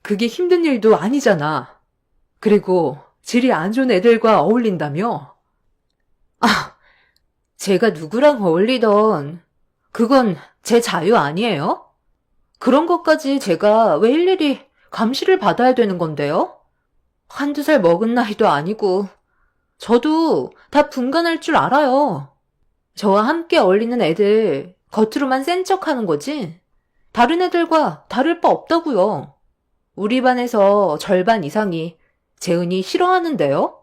그게 힘든 일도 아니잖아. 그리고 질이 안 좋은 애들과 어울린다며? 아, 제가 누구랑 어울리던 그건 제 자유 아니에요? 그런 것까지 제가 왜 일일이 감시를 받아야 되는 건데요? 한두 살 먹은 나이도 아니고 저도 다 분간할 줄 알아요. 저와 함께 어울리는 애들 겉으로만 센 척하는 거지 다른 애들과 다를 바 없다고요. 우리 반에서 절반 이상이 재은이 싫어하는데요?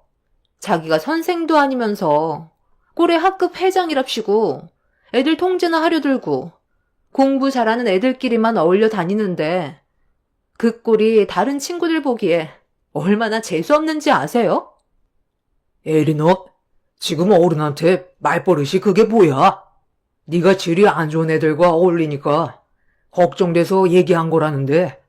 자기가 선생도 아니면서 꼴에 학급 회장이랍시고 애들 통제나 하려 들고 공부 잘하는 애들끼리만 어울려 다니는데 그 꼴이 다른 친구들 보기에 얼마나 재수없는지 아세요? 에리, 너 지금 어른한테 말버릇이 그게 뭐야? 네가 질이 안 좋은 애들과 어울리니까 걱정돼서 얘기한 거라는데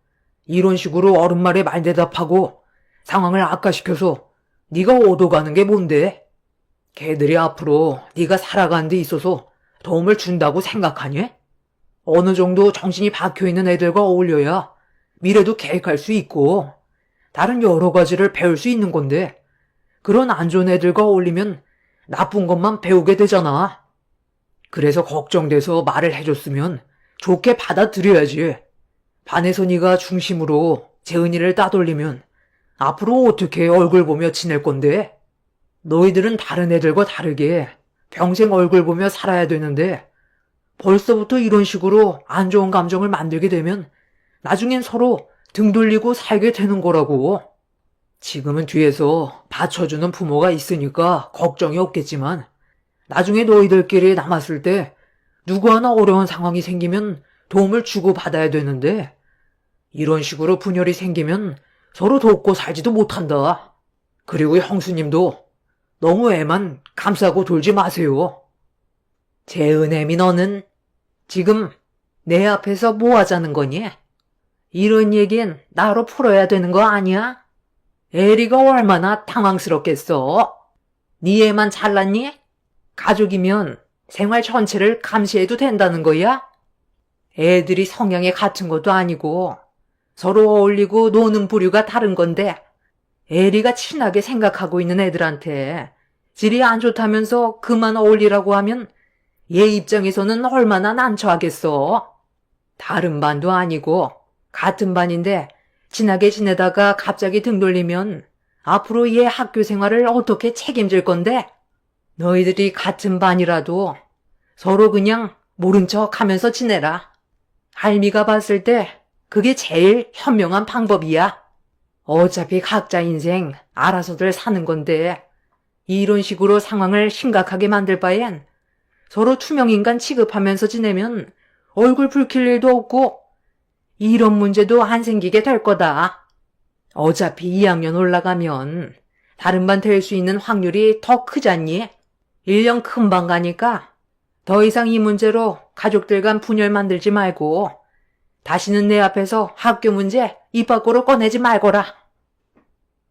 이런 식으로 어른 말에 말대답하고 상황을 악화시켜서 네가 얻어가는 게 뭔데? 걔들이 앞으로 네가 살아가는 데 있어서 도움을 준다고 생각하니? 어느 정도 정신이 박혀있는 애들과 어울려야 미래도 계획할 수 있고 다른 여러 가지를 배울 수 있는 건데 그런 안 좋은 애들과 어울리면 나쁜 것만 배우게 되잖아. 그래서 걱정돼서 말을 해줬으면 좋게 받아들여야지. 반에서 네가 중심으로 재은이를 따돌리면 앞으로 어떻게 얼굴 보며 지낼 건데? 너희들은 다른 애들과 다르게 평생 얼굴 보며 살아야 되는데 벌써부터 이런 식으로 안 좋은 감정을 만들게 되면 나중엔 서로 등 돌리고 살게 되는 거라고. 지금은 뒤에서 받쳐주는 부모가 있으니까 걱정이 없겠지만 나중에 너희들끼리 남았을 때 누구 하나 어려운 상황이 생기면 도움을 주고받아야 되는데 이런 식으로 분열이 생기면 서로 돕고 살지도 못한다. 그리고 형수님도 너무 애만 감싸고 돌지 마세요. 재은애미, 너는 지금 내 앞에서 뭐 하자는 거니? 이런 얘긴 나로 풀어야 되는 거 아니야? 에리가 얼마나 당황스럽겠어. 네 애만 잘났니? 가족이면 생활 전체를 감시해도 된다는 거야? 애들이 성향이 같은 것도 아니고 서로 어울리고 노는 부류가 다른 건데 에리가 친하게 생각하고 있는 애들한테 질이 안 좋다면서 그만 어울리라고 하면 얘 입장에서는 얼마나 난처하겠어. 다른 반도 아니고 같은 반인데 친하게 지내다가 갑자기 등 돌리면 앞으로 얘 학교 생활을 어떻게 책임질 건데? 너희들이 같은 반이라도 서로 그냥 모른 척 하면서 지내라. 할미가 봤을 때 그게 제일 현명한 방법이야. 어차피 각자 인생 알아서들 사는 건데 이런 식으로 상황을 심각하게 만들 바엔 서로 투명인간 취급하면서 지내면 얼굴 붉힐 일도 없고 이런 문제도 안 생기게 될 거다. 어차피 2학년 올라가면 다른 반 될 수 있는 확률이 더 크잖니? 1년 금방 가니까 더 이상 이 문제로 가족들 간 분열 만들지 말고 다시는 내 앞에서 학교 문제 입 밖으로 꺼내지 말거라.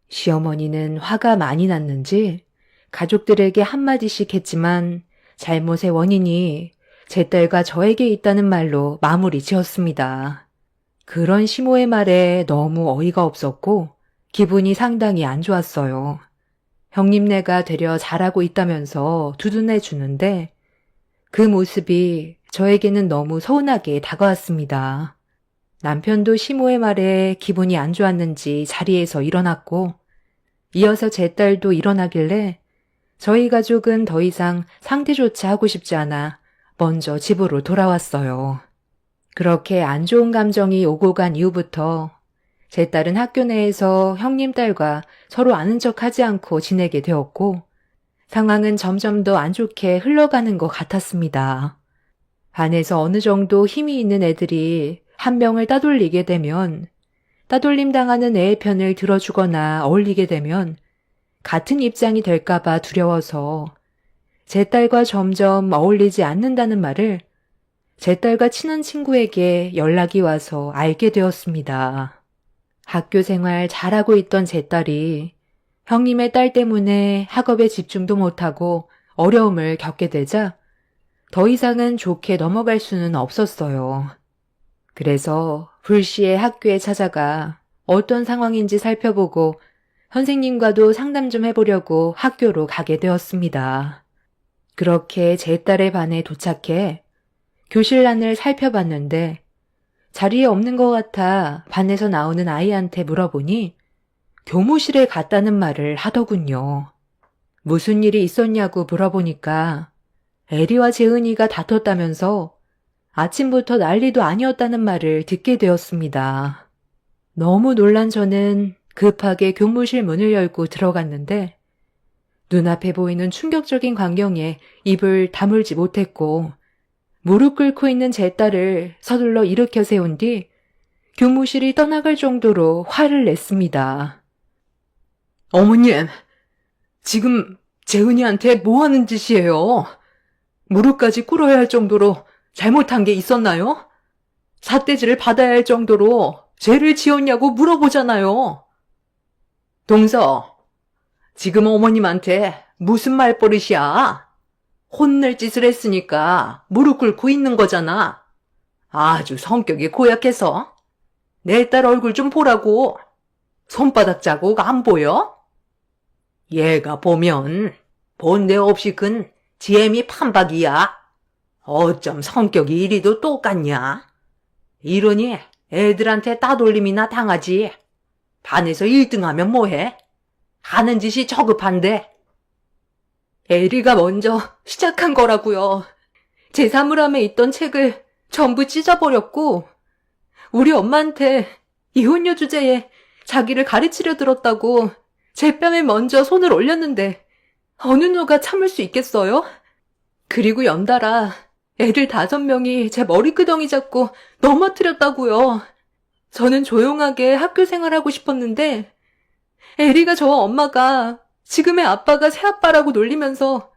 시어머니는 화가 많이 났는지 가족들에게 한마디씩 했지만 잘못의 원인이 제 딸과 저에게 있다는 말로 마무리 지었습니다. 그런 시모의 말에 너무 어이가 없었고 기분이 상당히 안 좋았어요. 형님네가 되려 잘하고 있다면서 두둔해 주는데 그 모습이 저에게는 너무 서운하게 다가왔습니다. 남편도 시모의 말에 기분이 안 좋았는지 자리에서 일어났고 이어서 제 딸도 일어나길래 저희 가족은 더 이상 상대조차 하고 싶지 않아 먼저 집으로 돌아왔어요. 그렇게 안 좋은 감정이 오고 간 이후부터 제 딸은 학교 내에서 형님 딸과 서로 아는 척하지 않고 지내게 되었고 상황은 점점 더 안 좋게 흘러가는 것 같았습니다. 반에서 어느 정도 힘이 있는 애들이 한 명을 따돌리게 되면 따돌림 당하는 애의 편을 들어주거나 어울리게 되면 같은 입장이 될까봐 두려워서 제 딸과 점점 어울리지 않는다는 말을 제 딸과 친한 친구에게 연락이 와서 알게 되었습니다. 학교 생활 잘하고 있던 제 딸이 형님의 딸 때문에 학업에 집중도 못하고 어려움을 겪게 되자 더 이상은 좋게 넘어갈 수는 없었어요. 그래서 불시에 학교에 찾아가 어떤 상황인지 살펴보고 선생님과도 상담 좀 해보려고 학교로 가게 되었습니다. 그렇게 제 딸의 반에 도착해 교실란을 살펴봤는데 자리에 없는 것 같아 반에서 나오는 아이한테 물어보니 교무실에 갔다는 말을 하더군요. 무슨 일이 있었냐고 물어보니까 에리와 재은이가 다퉜다면서 아침부터 난리도 아니었다는 말을 듣게 되었습니다. 너무 놀란 저는 급하게 교무실 문을 열고 들어갔는데 눈앞에 보이는 충격적인 광경에 입을 다물지 못했고 무릎 꿇고 있는 제 딸을 서둘러 일으켜 세운 뒤 교무실이 떠나갈 정도로 화를 냈습니다. 어머님, 지금 재은이한테 뭐 하는 짓이에요? 무릎까지 꿇어야 할 정도로 잘못한 게 있었나요? 삿대질을 받아야 할 정도로 죄를 지었냐고 물어보잖아요. 동서, 지금 어머님한테 무슨 말버릇이야? 혼낼 짓을 했으니까 무릎 꿇고 있는 거잖아. 아주 성격이 고약해서. 내 딸 얼굴 좀 보라고. 손바닥 자국 안 보여? 얘가 보면 본데 없이 큰 지엠이 판박이야. 어쩜 성격이 이리도 똑같냐? 이러니 애들한테 따돌림이나 당하지. 반에서 1등하면 뭐해? 하는 짓이 저급한데. 에리가 먼저 시작한 거라고요. 제 사물함에 있던 책을 전부 찢어버렸고 우리 엄마한테 이혼녀 주제에 자기를 가르치려 들었다고 제 뺨에 먼저 손을 올렸는데 어느 누가 참을 수 있겠어요? 그리고 연달아 애들 5명이 제 머리끄덩이 잡고 넘어뜨렸다고요. 저는 조용하게 학교 생활하고 싶었는데 에리가 저와 엄마가 지금의 아빠가 새아빠라고 놀리면서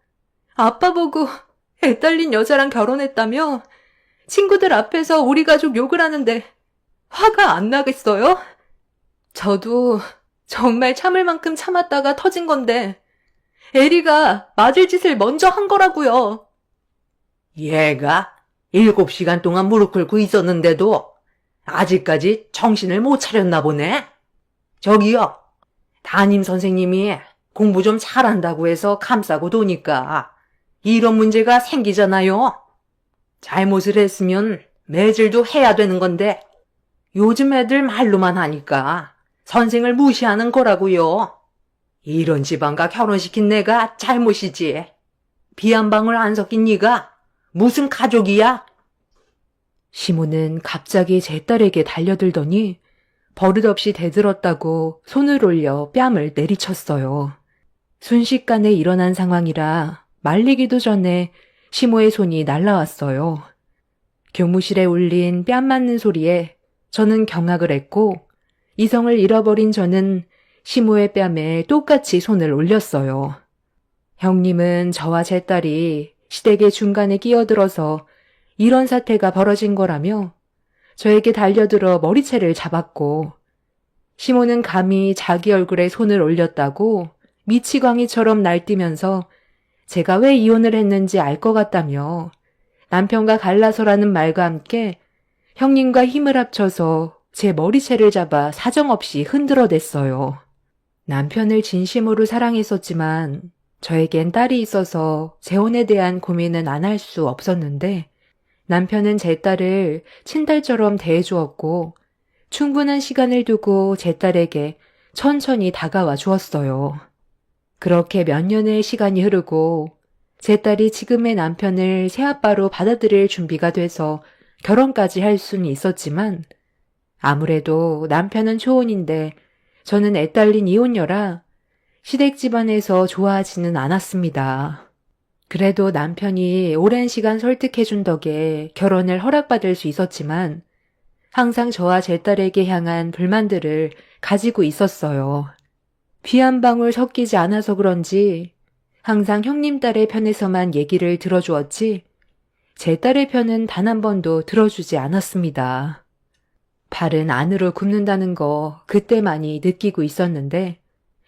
아빠 보고 애 딸린 여자랑 결혼했다며 친구들 앞에서 우리 가족 욕을 하는데 화가 안 나겠어요? 저도 정말 참을 만큼 참았다가 터진 건데 에리가 맞을 짓을 먼저 한 거라고요. 얘가 7시간 동안 무릎 꿇고 있었는데도 아직까지 정신을 못 차렸나 보네. 저기요, 담임 선생님이 공부 좀 잘한다고 해서 감싸고 도니까 이런 문제가 생기잖아요. 잘못을 했으면 매질도 해야 되는 건데 요즘 애들 말로만 하니까 선생을 무시하는 거라고요. 이런 집안과 결혼시킨 내가 잘못이지. 비 한 방울 안 섞인 네가 무슨 가족이야? 시모는 갑자기 제 딸에게 달려들더니 버릇없이 대들었다고 손을 올려 뺨을 내리쳤어요. 순식간에 일어난 상황이라 말리기도 전에 시모의 손이 날라왔어요. 교무실에 울린 뺨 맞는 소리에 저는 경악을 했고 이성을 잃어버린 저는 시모의 뺨에 똑같이 손을 올렸어요. 형님은 저와 제 딸이 시댁의 중간에 끼어들어서 이런 사태가 벌어진 거라며 저에게 달려들어 머리채를 잡았고 시모는 감히 자기 얼굴에 손을 올렸다고 미치광이처럼 날뛰면서 제가 왜 이혼을 했는지 알 것 같다며 남편과 갈라서라는 말과 함께 형님과 힘을 합쳐서 제 머리채를 잡아 사정없이 흔들어댔어요. 남편을 진심으로 사랑했었지만 저에겐 딸이 있어서 재혼에 대한 고민은 안 할 수 없었는데 남편은 제 딸을 친딸처럼 대해주었고 충분한 시간을 두고 제 딸에게 천천히 다가와 주었어요. 그렇게 몇 년의 시간이 흐르고 제 딸이 지금의 남편을 새아빠로 받아들일 준비가 돼서 결혼까지 할 수는 있었지만 아무래도 남편은 초혼인데 저는 애 딸린 이혼녀라 시댁 집안에서 좋아하지는 않았습니다. 그래도 남편이 오랜 시간 설득해준 덕에 결혼을 허락받을 수 있었지만 항상 저와 제 딸에게 향한 불만들을 가지고 있었어요. 피 한 방울 섞이지 않아서 그런지 항상 형님 딸의 편에서만 얘기를 들어주었지 제 딸의 편은 단 한 번도 들어주지 않았습니다. 발은 안으로 굽는다는 거 그때 많이 느끼고 있었는데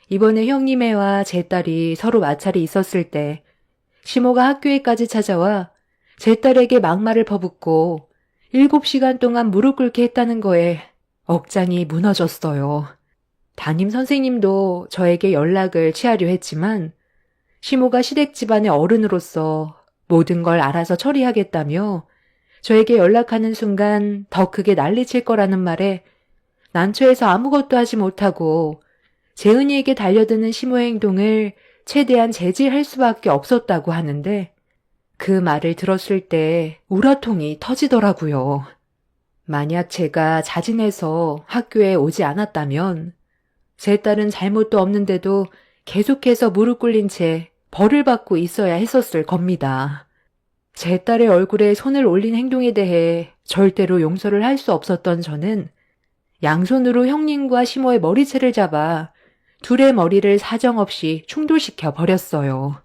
이번에 형님애와 제 딸이 서로 마찰이 있었을 때 시모가 학교에까지 찾아와 제 딸에게 막말을 퍼붓고 7시간 동안 무릎 꿇게 했다는 거에 억장이 무너졌어요. 담임 선생님도 저에게 연락을 취하려 했지만 시모가 시댁 집안의 어른으로서 모든 걸 알아서 처리하겠다며 저에게 연락하는 순간 더 크게 난리칠 거라는 말에 난처해서 아무것도 하지 못하고 재은이에게 달려드는 시모의 행동을 최대한 제지할 수밖에 없었다고 하는데 그 말을 들었을 때 우라통이 터지더라고요. 만약 제가 자진해서 학교에 오지 않았다면 제 딸은 잘못도 없는데도 계속해서 무릎 꿇린 채 벌을 받고 있어야 했었을 겁니다. 제 딸의 얼굴에 손을 올린 행동에 대해 절대로 용서를 할 수 없었던 저는 양손으로 형님과 시모의 머리채를 잡아 둘의 머리를 사정없이 충돌시켜 버렸어요.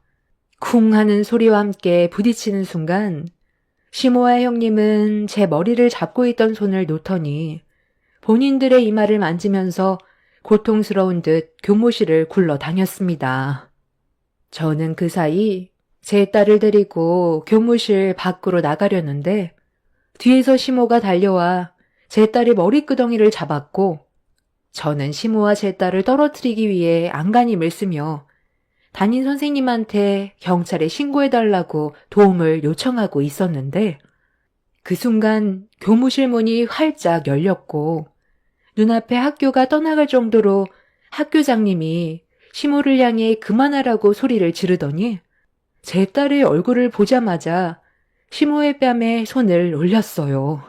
쿵 하는 소리와 함께 부딪히는 순간 시모와 형님은 제 머리를 잡고 있던 손을 놓더니 본인들의 이마를 만지면서 고통스러운 듯 교무실을 굴러다녔습니다. 저는 그 사이 제 딸을 데리고 교무실 밖으로 나가려는데 뒤에서 시모가 달려와 제 딸의 머리끄덩이를 잡았고 저는 시모와 제 딸을 떨어뜨리기 위해 안간힘을 쓰며 담임 선생님한테 경찰에 신고해달라고 도움을 요청하고 있었는데 그 순간 교무실 문이 활짝 열렸고 눈앞에 학교가 떠나갈 정도로 학교장님이 시모를 향해 그만하라고 소리를 지르더니 제 딸의 얼굴을 보자마자 시모의 뺨에 손을 올렸어요.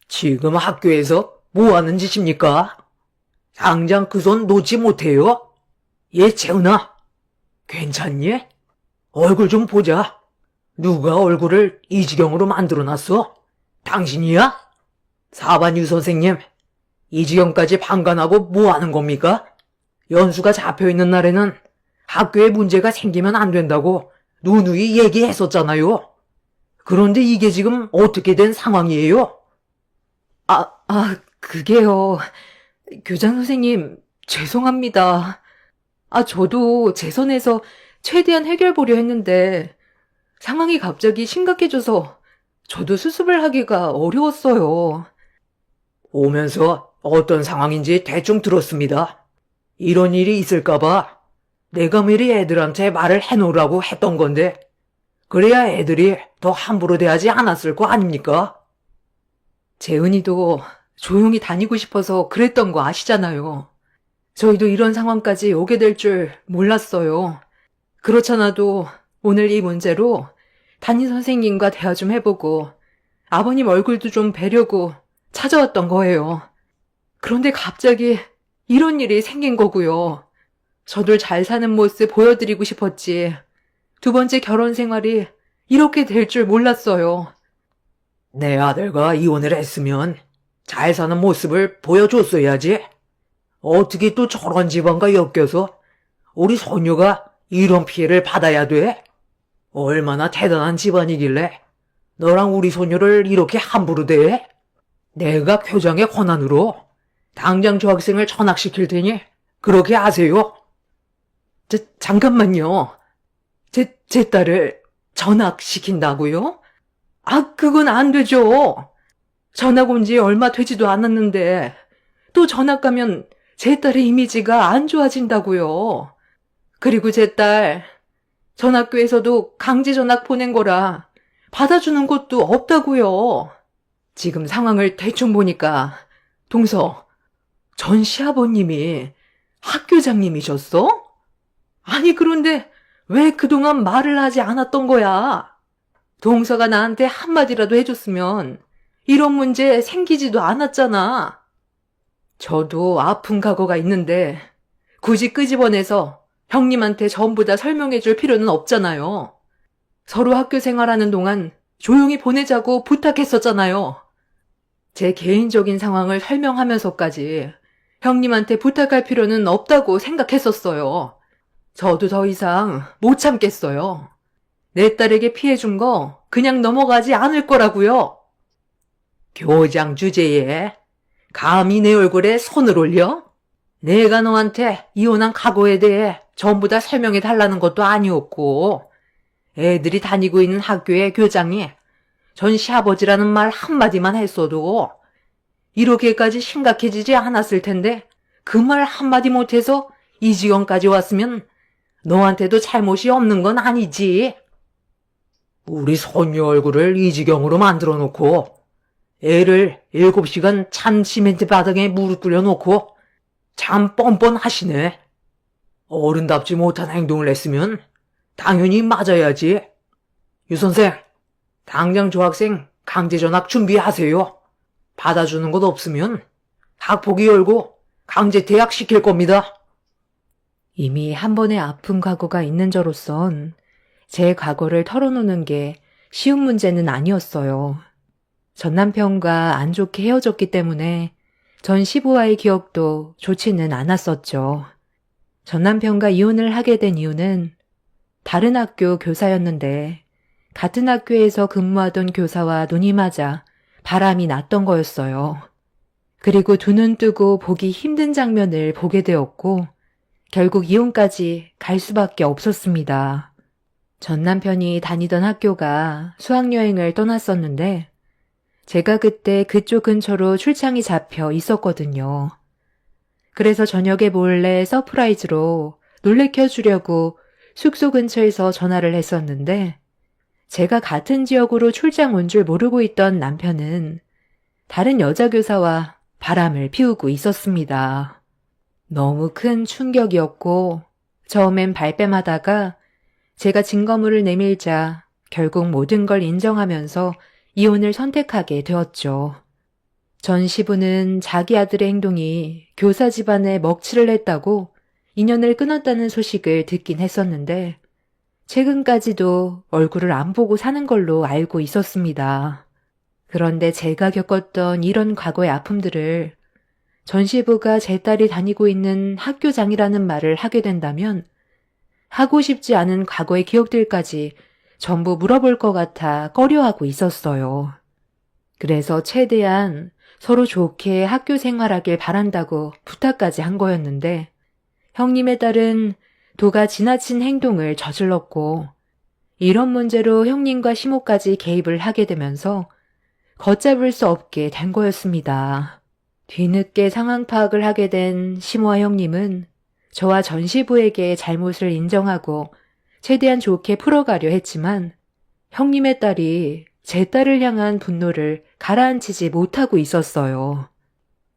지금 학교에서 뭐 하는 짓입니까? 당장 그 손 놓지 못해요? 재은아, 괜찮니? 얼굴 좀 보자. 누가 얼굴을 이 지경으로 만들어놨어? 당신이야? 사반유 선생님, 이 지경까지 방관하고 뭐 하는 겁니까? 연수가 잡혀있는 날에는 학교에 문제가 생기면 안 된다고 누누이 얘기했었잖아요. 그런데 이게 지금 어떻게 된 상황이에요? 그게요. 교장 선생님, 죄송합니다. 저도 제 선에서 최대한 해결 보려 했는데 상황이 갑자기 심각해져서 저도 수습을 하기가 어려웠어요. 오면서 어떤 상황인지 대충 들었습니다. 이런 일이 있을까봐 내가 미리 애들한테 말을 해놓으라고 했던 건데 그래야 애들이 더 함부로 대하지 않았을 거 아닙니까? 재은이도 조용히 다니고 싶어서 그랬던 거 아시잖아요. 저희도 이런 상황까지 오게 될 줄 몰랐어요. 그렇잖아도 오늘 이 문제로 담임 선생님과 대화 좀 해보고 아버님 얼굴도 좀 뵈려고 찾아왔던 거예요. 그런데 갑자기 이런 일이 생긴 거고요. 저들 잘 사는 모습 보여드리고 싶었지. 두 번째 결혼 생활이 이렇게 될 줄 몰랐어요. 내 아들과 이혼을 했으면 잘 사는 모습을 보여줬어야지. 어떻게 또 저런 집안과 엮여서 우리 소녀가 이런 피해를 받아야 돼? 얼마나 대단한 집안이길래 너랑 우리 소녀를 이렇게 함부로 대해? 내가 교장의 권한으로 당장 저 학생을 전학시킬 테니 그렇게 하세요. 잠깐만요. 제 딸을 전학시킨다고요? 그건 안 되죠. 전학 온 지 얼마 되지도 않았는데 또 전학 가면 제 딸의 이미지가 안 좋아진다고요. 그리고 제 딸 전학교에서도 강제 전학 보낸 거라 받아주는 곳도 없다고요. 지금 상황을 대충 보니까 동서, 전 시아버님이 학교장님이셨어? 아니 그런데 왜 그동안 말을 하지 않았던 거야? 동서가 나한테 한마디라도 해줬으면 이런 문제 생기지도 않았잖아. 저도 아픈 과거가 있는데 굳이 끄집어내서 형님한테 전부 다 설명해 줄 필요는 없잖아요. 서로 학교 생활하는 동안 조용히 보내자고 부탁했었잖아요. 제 개인적인 상황을 설명하면서까지 형님한테 부탁할 필요는 없다고 생각했었어요. 저도 더 이상 못 참겠어요. 내 딸에게 피해 준 거 그냥 넘어가지 않을 거라고요. 교장 주제에 감히 내 얼굴에 손을 올려? 내가 너한테 이혼한 각오에 대해 전부 다 설명해 달라는 것도 아니었고, 애들이 다니고 있는 학교의 교장이 전 시아버지라는 말 한마디만 했어도 이렇게까지 심각해지지 않았을 텐데, 그 말 한마디 못해서 이 지경까지 왔으면 너한테도 잘못이 없는 건 아니지. 우리 손녀 얼굴을 이 지경으로 만들어 놓고 애를 7시간 찬 시멘트 바닥에 무릎 꿇려 놓고 참 뻔뻔하시네. 어른답지 못한 행동을 했으면 당연히 맞아야지. 유 선생, 당장 저 학생 강제 전학 준비하세요. 받아주는 것 없으면 학폭위 열고 강제 퇴학시킬 겁니다. 이미 한 번의 아픈 과거가 있는 저로선 제 과거를 털어놓는 게 쉬운 문제는 아니었어요. 전 남편과 안 좋게 헤어졌기 때문에 전 시부와의 기억도 좋지는 않았었죠. 전 남편과 이혼을 하게 된 이유는 다른 학교 교사였는데 같은 학교에서 근무하던 교사와 눈이 맞아 바람이 났던 거였어요. 그리고 두 눈 뜨고 보기 힘든 장면을 보게 되었고 결국 이혼까지 갈 수밖에 없었습니다. 전 남편이 다니던 학교가 수학여행을 떠났었는데 제가 그때 그쪽 근처로 출장이 잡혀 있었거든요. 그래서 저녁에 몰래 서프라이즈로 놀래켜 주려고 숙소 근처에서 전화를 했었는데 제가 같은 지역으로 출장 온 줄 모르고 있던 남편은 다른 여자 교사와 바람을 피우고 있었습니다. 너무 큰 충격이었고 처음엔 발뺌하다가 제가 증거물을 내밀자 결국 모든 걸 인정하면서 이혼을 선택하게 되었죠. 전 시부는 자기 아들의 행동이 교사 집안에 먹칠을 했다고 인연을 끊었다는 소식을 듣긴 했었는데 최근까지도 얼굴을 안 보고 사는 걸로 알고 있었습니다. 그런데 제가 겪었던 이런 과거의 아픔들을 전 시부가 제 딸이 다니고 있는 학교장이라는 말을 하게 된다면 하고 싶지 않은 과거의 기억들까지 전부 물어볼 것 같아 꺼려하고 있었어요. 그래서 최대한 서로 좋게 학교 생활하길 바란다고 부탁까지 한 거였는데 형님의 딸은 도가 지나친 행동을 저질렀고 이런 문제로 형님과 시모까지 개입을 하게 되면서 걷잡을 수 없게 된 거였습니다. 뒤늦게 상황 파악을 하게 된 시모와 형님은 저와 전 시부에게 잘못을 인정하고 최대한 좋게 풀어가려 했지만 형님의 딸이 제 딸을 향한 분노를 가라앉히지 못하고 있었어요.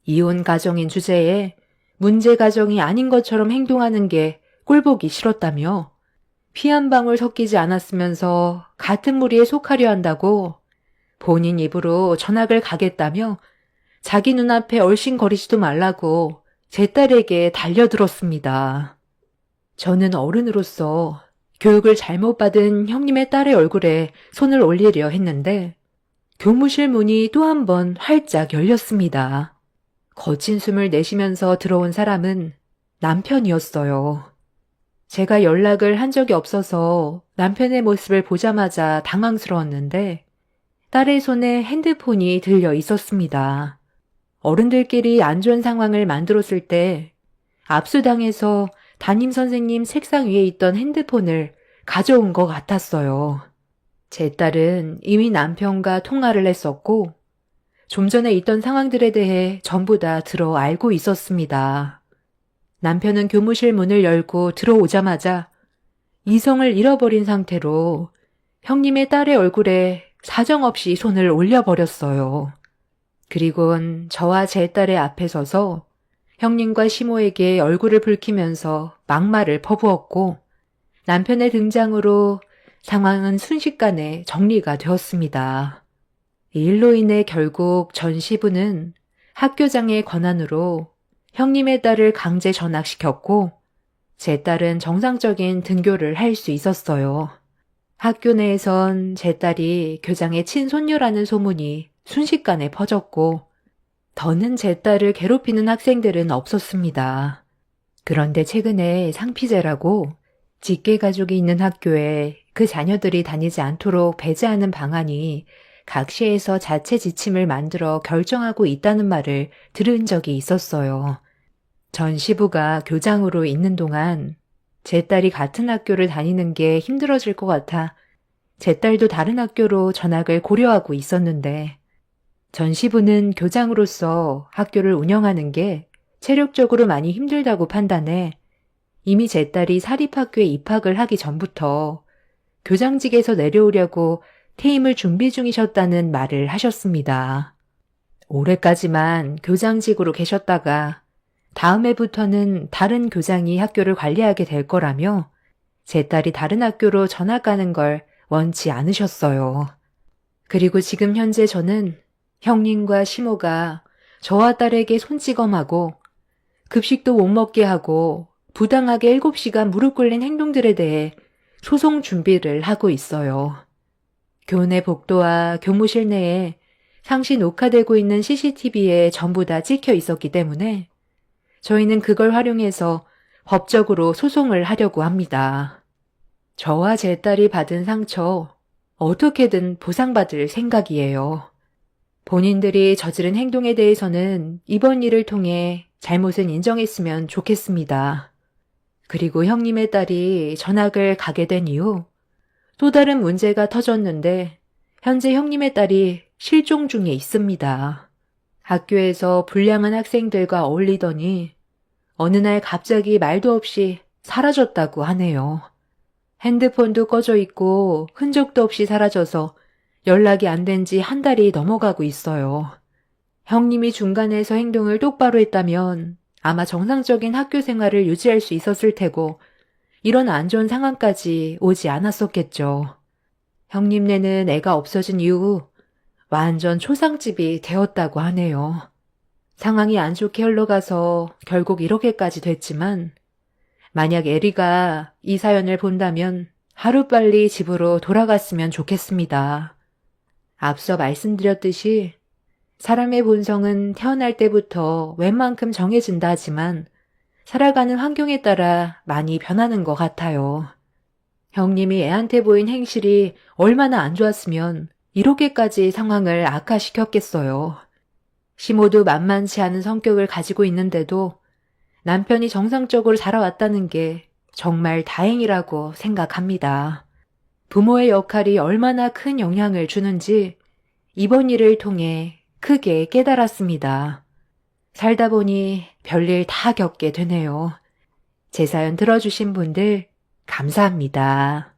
이혼 가정인 주제에 문제 가정이 아닌 것처럼 행동하는 게 꼴보기 싫었다며 피 한 방울 섞이지 않았으면서 같은 무리에 속하려 한다고 본인 입으로 전학을 가겠다며 자기 눈앞에 얼씬거리지도 말라고 제 딸에게 달려들었습니다. 저는 어른으로서 교육을 잘못 받은 형님의 딸의 얼굴에 손을 올리려 했는데 교무실 문이 또 한 번 활짝 열렸습니다. 거친 숨을 내쉬면서 들어온 사람은 남편이었어요. 제가 연락을 한 적이 없어서 남편의 모습을 보자마자 당황스러웠는데 딸의 손에 핸드폰이 들려 있었습니다. 어른들끼리 안 좋은 상황을 만들었을 때 압수당해서 담임 선생님 책상 위에 있던 핸드폰을 가져온 것 같았어요. 제 딸은 이미 남편과 통화를 했었고 좀 전에 있던 상황들에 대해 전부 다 들어 알고 있었습니다. 남편은 교무실 문을 열고 들어오자마자 이성을 잃어버린 상태로 형님의 딸의 얼굴에 사정없이 손을 올려버렸어요. 그리곤 저와 제 딸의 앞에 서서 형님과 시모에게 얼굴을 붉히면서 막말을 퍼부었고 남편의 등장으로 상황은 순식간에 정리가 되었습니다. 이 일로 인해 결국 전 시부는 학교장의 권한으로 형님의 딸을 강제 전학시켰고 제 딸은 정상적인 등교를 할 수 있었어요. 학교 내에선 제 딸이 교장의 친손녀라는 소문이 순식간에 퍼졌고 더는 제 딸을 괴롭히는 학생들은 없었습니다. 그런데 최근에 상피제라고 직계 가족이 있는 학교에 그 자녀들이 다니지 않도록 배제하는 방안이 각 시에서 자체 지침을 만들어 결정하고 있다는 말을 들은 적이 있었어요. 전 시부가 교장으로 있는 동안 제 딸이 같은 학교를 다니는 게 힘들어질 것 같아 제 딸도 다른 학교로 전학을 고려하고 있었는데 전 시부는 교장으로서 학교를 운영하는 게 체력적으로 많이 힘들다고 판단해 이미 제 딸이 사립학교에 입학을 하기 전부터 교장직에서 내려오려고 퇴임을 준비 중이셨다는 말을 하셨습니다. 올해까지만 교장직으로 계셨다가 다음 해부터는 다른 교장이 학교를 관리하게 될 거라며 제 딸이 다른 학교로 전학 가는 걸 원치 않으셨어요. 그리고 지금 현재 저는 형님과 시모가 저와 딸에게 손찌검하고 급식도 못 먹게 하고 부당하게 7시간 무릎 꿇린 행동들에 대해 소송 준비를 하고 있어요. 교내 복도와 교무실 내에 상시 녹화되고 있는 CCTV에 전부 다 찍혀 있었기 때문에 저희는 그걸 활용해서 법적으로 소송을 하려고 합니다. 저와 제 딸이 받은 상처 어떻게든 보상받을 생각이에요. 본인들이 저지른 행동에 대해서는 이번 일을 통해 잘못은 인정했으면 좋겠습니다. 그리고 형님의 딸이 전학을 가게 된 이후 또 다른 문제가 터졌는데 현재 형님의 딸이 실종 중에 있습니다. 학교에서 불량한 학생들과 어울리더니 어느 날 갑자기 말도 없이 사라졌다고 하네요. 핸드폰도 꺼져 있고 흔적도 없이 사라져서 연락이 안 된 지 한 달이 넘어가고 있어요. 형님이 중간에서 행동을 똑바로 했다면 아마 정상적인 학교 생활을 유지할 수 있었을 테고 이런 안 좋은 상황까지 오지 않았었겠죠. 형님네는 애가 없어진 이후 완전 초상집이 되었다고 하네요. 상황이 안 좋게 흘러가서 결국 이렇게까지 됐지만 만약 에리가 이 사연을 본다면 하루빨리 집으로 돌아갔으면 좋겠습니다. 앞서 말씀드렸듯이 사람의 본성은 태어날 때부터 웬만큼 정해진다 하지만 살아가는 환경에 따라 많이 변하는 것 같아요. 형님이 애한테 보인 행실이 얼마나 안 좋았으면 이렇게까지 상황을 악화시켰겠어요. 시모도 만만치 않은 성격을 가지고 있는데도 남편이 정상적으로 자라왔다는 게 정말 다행이라고 생각합니다. 부모의 역할이 얼마나 큰 영향을 주는지 이번 일을 통해 크게 깨달았습니다. 살다 보니 별일 다 겪게 되네요. 제 사연 들어주신 분들 감사합니다.